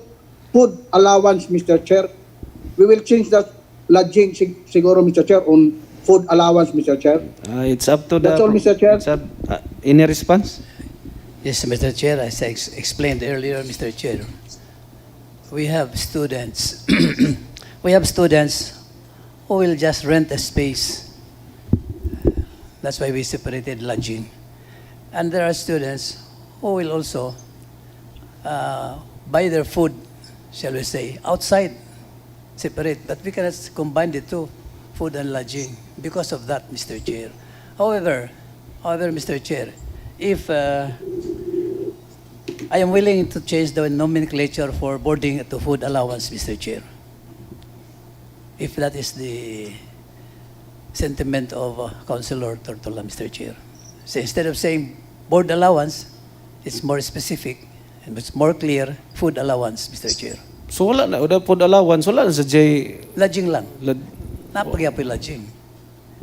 food allowance, Mr. Chair. We will change that lodging siguro, Mr. Chair, on food allowance, Mr. Chair. It's up to the... That's all, Mr. Chair. Any response? Yes, Mr. Chair, as I explained earlier, Mr. Chair, we have students, who will just rent a space. That's why we separated lodging. And there are students who will also buy their food, shall we say, outside, separate. But we cannot combine the two, food and lodging, because of that, Mr. Chair. However, Mr. Chair, if I am willing to change the nomenclature for boarding to food allowance, Mr. Chair, if that is the sentiment of Councilor Tortola, Mr. Chair. So instead of saying board allowance, it's more specific and it's more clear, food allowance, Mr. Chair. So wala na, food allowance, wala na sa J... Lodging lang. Napagyapoy lodging.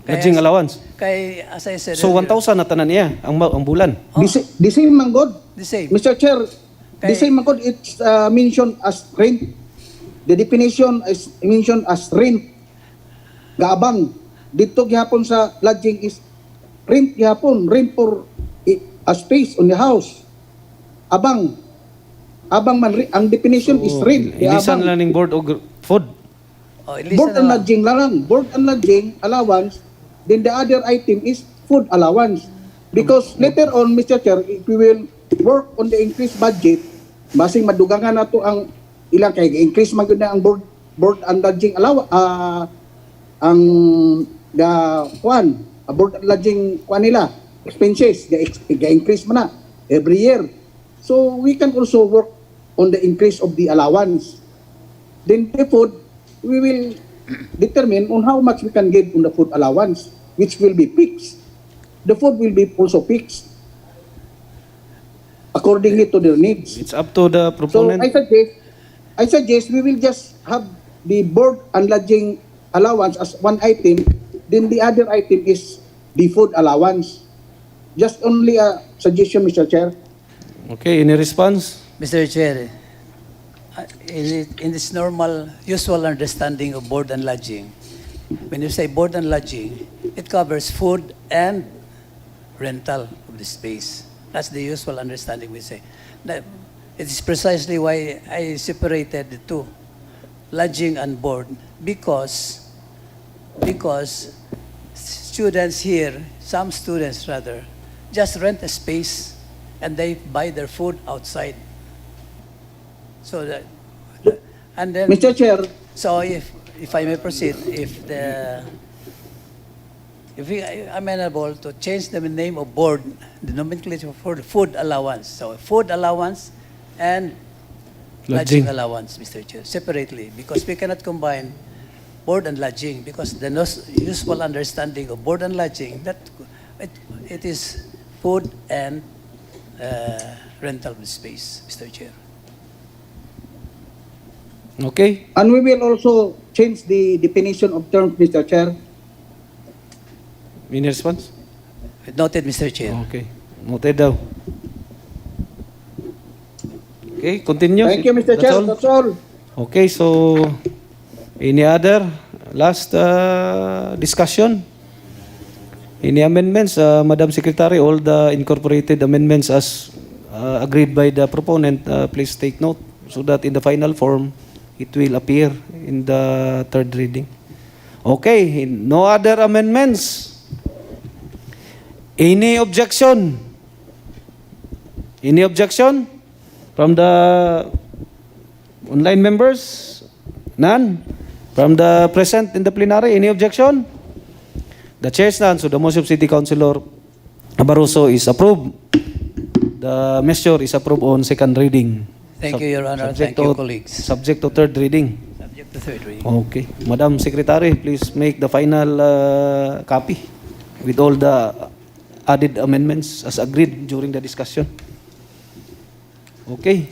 Lodging allowance? Kaya, as I said So earlier, 1,000 na tanan niya, ang bulan. The same, Manggod. The same. Mr. Chair, the same, Manggod, it's mentioned as rent. The definition is mentioned as rent. Gaabang. Dito gihapon sa lodging is rent gihapon, rent for a space on the house. Abang man, ang definition is rent. Ilisan lang ng board o food. Board and lodging lang. Board and lodging allowance. Then the other item is food allowance. Because later on, Mr. Chair, if we will work on the increased budget, basing madugangan na to ang ilang kay increase magud na ang board and lodging allowance, ang board and lodging nila expenses ga-increase man na every year. So we can also work on the increase of the allowance. Then the food, we will determine on how much we can give on the food allowance, which will be fixed. The food will be also fixed accordingly to their needs. It's up to the proponent. So I suggest we will just have the board and lodging allowance as one item, then the other item is the food allowance. Just only a suggestion, Mr. Chair. Okay, any response? Mr. Chair, in this normal, usual understanding of board and lodging, when you say board and lodging, it covers food and rental of the space. That's the usual understanding we say. It is precisely why I separated the two, lodging and board, because students here, some students rather, just rent a space and they buy their food outside. So that, and then, Mr. Chair. So if I may proceed, if we are amenable to change the name of board, the nomenclature for the food allowance. So food allowance and lodging allowance, Mr. Chair, separately, because we cannot combine board and lodging, because the usual understanding of board and lodging, that it is food and rental space, Mr. Chair. Okay. And we will also change the definition of terms, Mr. Chair. Any response? Noted, Mr. Chair. Okay. Noted daw. Okay, continue. Thank you, Mr. Chair. That's all. Okay, so any other last discussion? Any amendments, Madam Secretary? All the incorporated amendments as agreed by the proponent, please take note so that in the final form, it will appear in the third reading. Okay, no other amendments. Any objection? Any objection from the online members? None? From the present in the plenary, any objection? The chair is none, so the motion of City Councilor Barroso is approved. The measure is approved on second reading. Thank you, Your Honor. Thank you, colleagues. Subject to third reading. Subject to third reading. Okay. Madam Secretary, please make the final copy with all the added amendments as agreed during the discussion. Okay.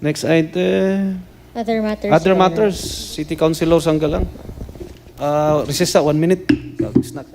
Next item. Other matters. Other Your Honor. matters. City Councilor Sanggalang. Recess 1 minute. Snack.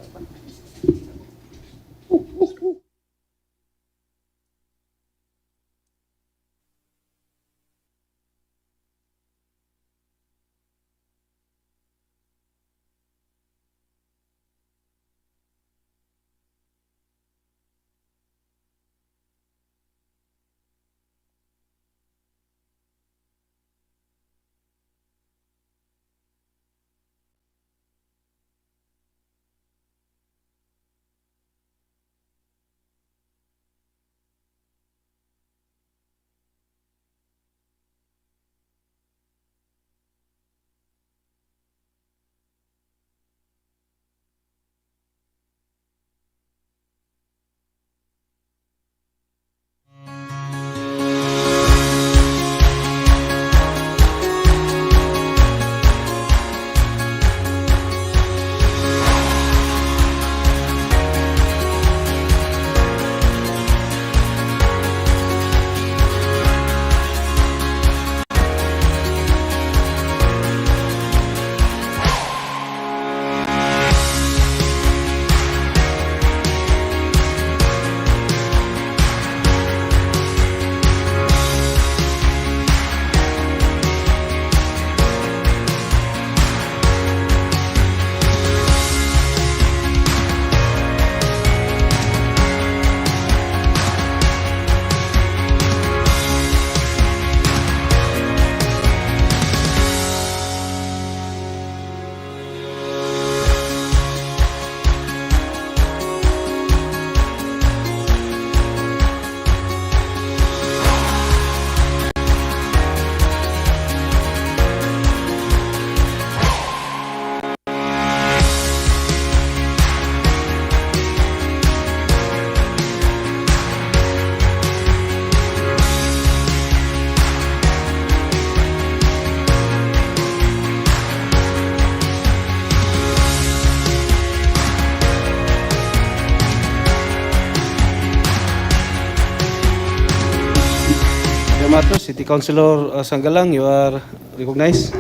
Matos, City Councilor Sanggalang, you are recognized.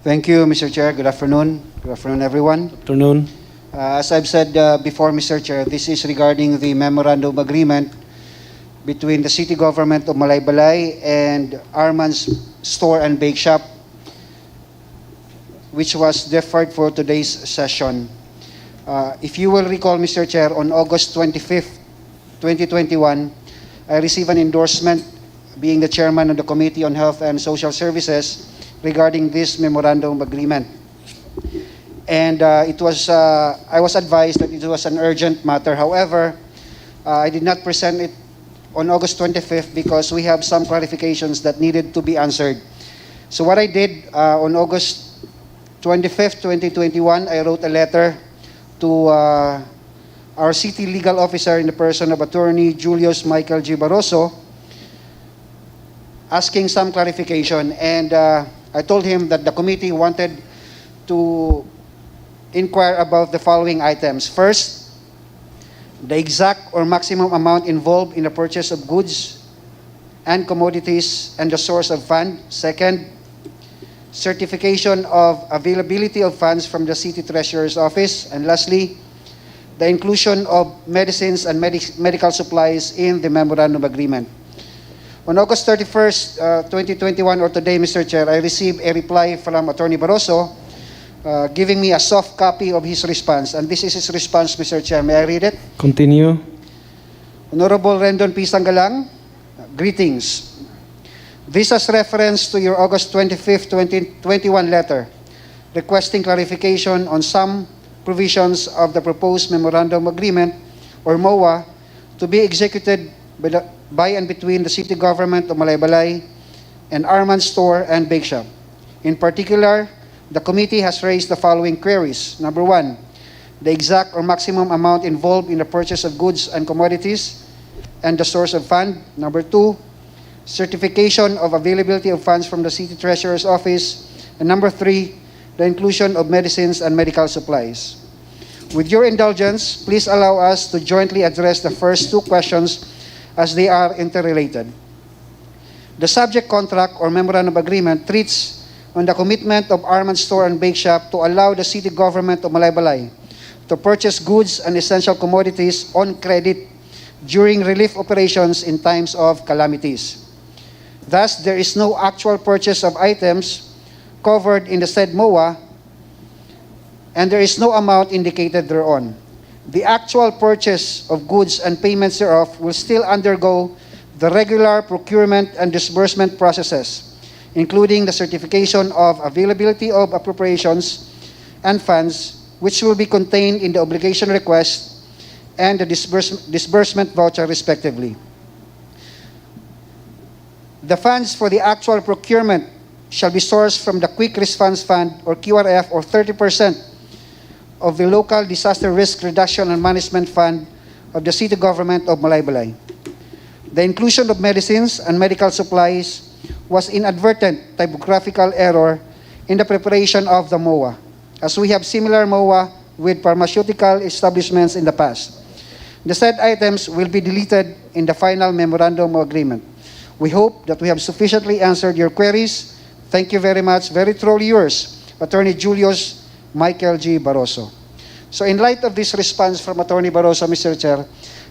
Thank you, Mr. Chair. Good afternoon. Good afternoon, everyone. Good afternoon. As I've said before, Mr. Chair, this is regarding the memorandum agreement between the City Government of Malaybalay and Arman's Store and Bake Shop, which was deferred for today's session. If you will recall, Mr. Chair, on August 25th, 2021, I received an endorsement, being the chairman of the Committee on Health and Social Services, regarding this memorandum agreement. And I was advised that it was an urgent matter. However, I did not present it on August 25th because we have some clarifications that needed to be answered. So what I did on August 25th, 2021, I wrote a letter to our city legal officer in the person of Attorney Julius Michael G. Barroso, asking some clarification. And I told him that the committee wanted to inquire about the following items. First, the exact or maximum amount involved in the purchase of goods and commodities and the source of fund. Second, certification of availability of funds from the City Treasurer's Office. And lastly, the inclusion of medicines and medical supplies in the memorandum agreement. On August 31st, 2021, or today, Mr. Chair, I received a reply from Attorney Barroso giving me a soft copy of his response. And this is his response, Mr. Chair. May I read it? Continue. Honorable Rendon P. Sanggalang, greetings. This has reference to your August 25th, 2021 letter requesting clarification on some provisions of the proposed memorandum agreement, or MOA, to be executed by and between the city government of Malaybalay and Arman Store and Bake Shop. In particular, the committee has raised the following queries. Number one, the exact or maximum amount involved in the purchase of goods and commodities and the source of fund. Number two, certification of availability of funds from the City Treasurer's Office. And number three, the inclusion of medicines and medical supplies. With your indulgence, please allow us to jointly address the first two questions as they are interrelated. The subject contract or memorandum agreement treats on the commitment of Arman Store and Bake Shop to allow the city government of Malaybalay to purchase goods and essential commodities on credit during relief operations in times of calamities. Thus, there is no actual purchase of items covered in the said MOA, and there is no amount indicated thereon. The actual purchase of goods and payments thereof will still undergo the regular procurement and disbursement processes, including the certification of availability of appropriations and funds, which will be contained in the obligation request and the disbursement voucher respectively. The funds for the actual procurement shall be sourced from the Quick Response Fund, or QRF, or 30% of the Local Disaster Risk Reduction and Management Fund of the City Government of Malaybalay. The inclusion of medicines and medical supplies was inadvertent typographical error in the preparation of the MOA, as we have similar MOA with pharmaceutical establishments in the past. The said items will be deleted in the final memorandum of agreement. We hope that we have sufficiently answered your queries. Thank you very much. Very truly yours, Attorney Julius Michael G. Barroso. So in light of this response from Attorney Barroso, Mr. Chair,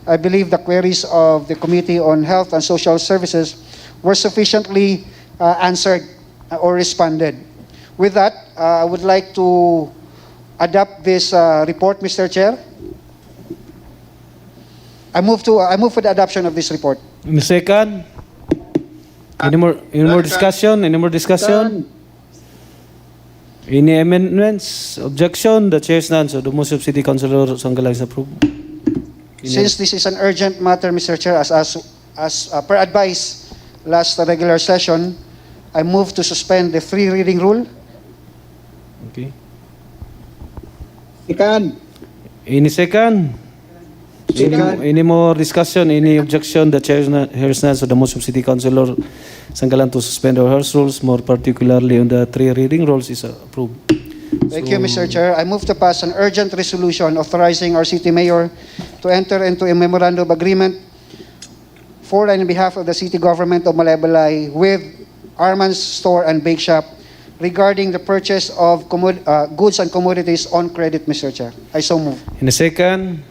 I believe the queries of the Committee on Health and Social Services were sufficiently answered or responded. With that, I would like to adopt this report, Mr. Chair. I move for the adoption of this report. In the second. Any more discussion? Any more discussion? Any amendments? Objection? The chair is none. So the motion of City Councilor Sanggalang is approved. Since this is an urgent matter, Mr. Chair, as per advice last regular session, I move to suspend the free reading rule. Okay. Second. Any second? Any more discussion? Any objection? The chair hears none. So the motion of City Councilor Sanggalang to suspend or rehearse rules, more particularly on the three reading rules, is approved. Thank you, Mr. Chair. I move to pass an urgent resolution authorizing our city mayor to enter into a memorandum of agreement for and on behalf of the city government of Malaybalay with Arman's Store and Bake Shop regarding the purchase of goods and commodities on credit, Mr. Chair. I so move. In a second.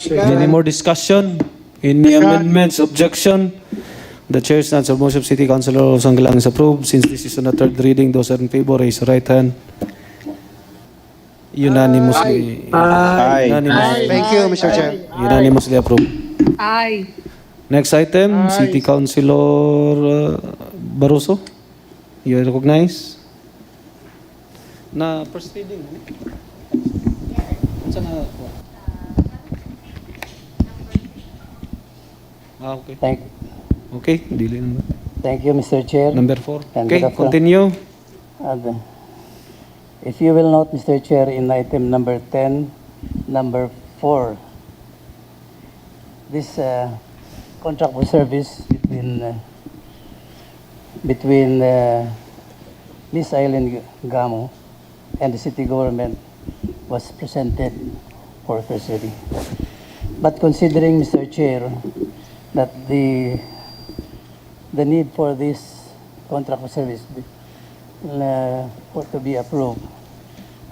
Any more discussion? Any amendments? Objection? The chair stands on motion of City Councilor Sanggalang is approved. Since this is on the third reading, those are in favor, raise your right hand. Unanimously. Unanimously. Thank you, Mr. Chair. Unanimously approved. Aye. Next item, City Councilor Barroso. You are recognized. Na first reading. Okay. Okay, dili naman. Thank you, Mr. Chair. Number 4. And Okay, good afternoon. continue. And, if you will note, Mr. Chair, in item number 10, number 4, this contract for service between Miss Eileen Gamo and the city government was presented for first reading. But considering, Mr. Chair, that the need for this contract of service for to be approved,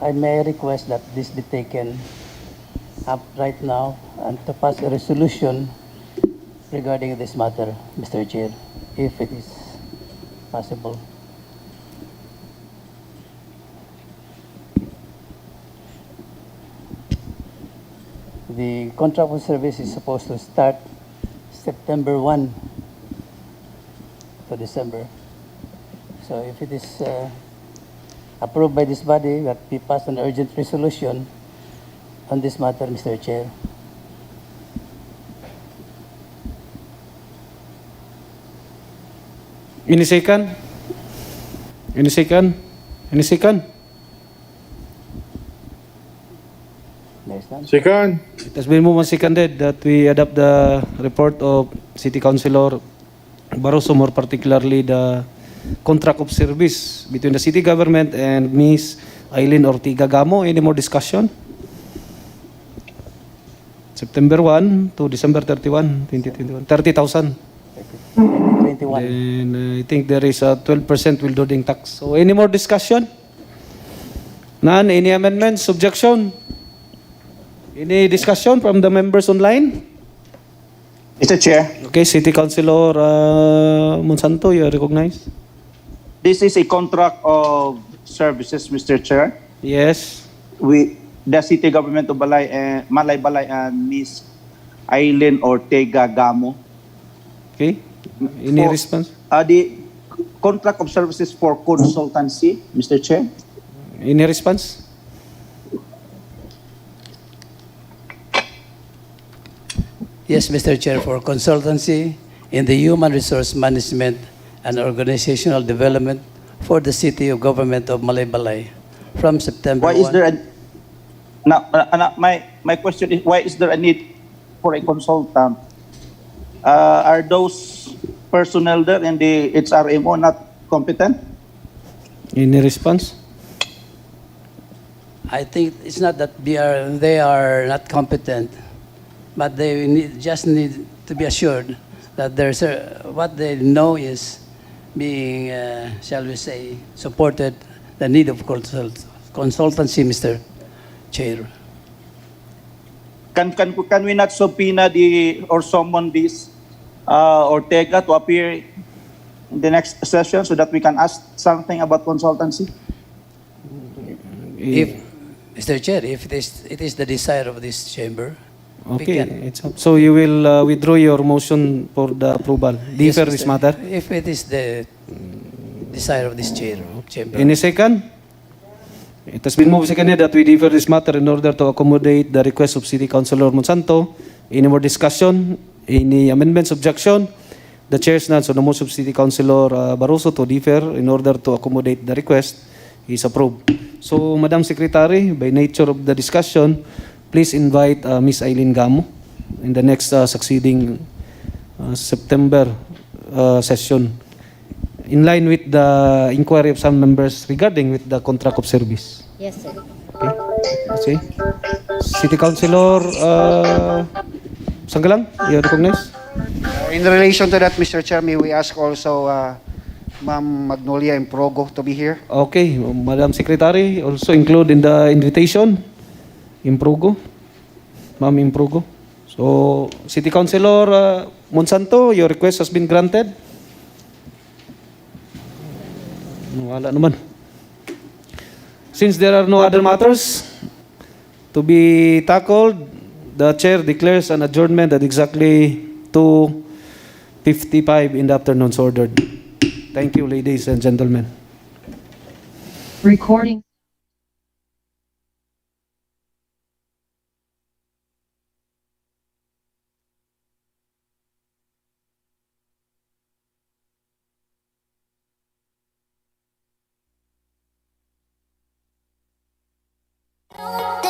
I may request that this be taken up right now and to pass a resolution regarding this matter, Mr. Chair, if it is possible. The contract of service is supposed to start September 1 to December. So if it is approved by this body, that we pass an urgent resolution on this matter, Mr. Chair. Any second? Any second? Any second? There's none. Second. It has been moved and seconded that we adopt the report of City Councilor Barroso, more particularly the contract of service between the city government and Ms. Eileen Ortiga Gamo. Any more discussion? September 1 to December 31, 2021. 30,000. 2021. Then I think there is a 12% withholding tax. So any more discussion? None? Any amendments? Objection? Any discussion from the members online? Mr. Chair, Okay, City Councilor Monsanto, you are recognized. this is a contract of services, Mr. Chair. Yes. The city government of Malaybalay and Ms. Eileen Ortega Gamo. Okay. Any For- response? The contract of services for consultancy, Mr. Chair. Any response? Yes, Mr. Chair, for consultancy in the human resource management and organizational development for the city of government of Malaybalay from September Why is 1. there a my question is, why is there a need for a consultant? Are those personnel there and the HRMO not competent? Any response? I think it's not that they are not competent, but they just need to be assured that what they know is being, shall we say, supported the need of consultancy, Mr. Chair. Can we not subpoena or summon this Ortega to appear in the next session so that we can ask something about consultancy? If, Mr. Chair, if it is the desire of this chamber, we Okay. can. So you will withdraw your motion for the approval. Yes, Defer this Mr. matter. If it is the desire of this chamber. Any second? It has been moved and seconded that we defer this matter in order to accommodate the request of City Councilor Monsanto. Any more discussion? Any amendments, objection? The chair is none, so the motion of City Councilor Barroso to defer in order to accommodate the request is approved. So, Madam Secretary, by nature of the discussion, please invite Ms. Eileen Gamo in the next succeeding September session, in line with the inquiry of some members regarding with the contract of service. Yes, sir. Okay. See? City Councilor Sanggalang, you are recognized? In relation to that, Mr. Chair, may we ask also Ma'am Magnolia Improgo to be here? Okay, Madam Secretary, also include in the invitation, Improgo, Ma'am Improgo. So, City Councilor Monsanto, your request has been granted. Wala naman. Since there are no other matters to be tackled, the chair declares an adjournment at exactly 2:55 in the afternoon, so ordered. Thank you, ladies and gentlemen. Recording. Thank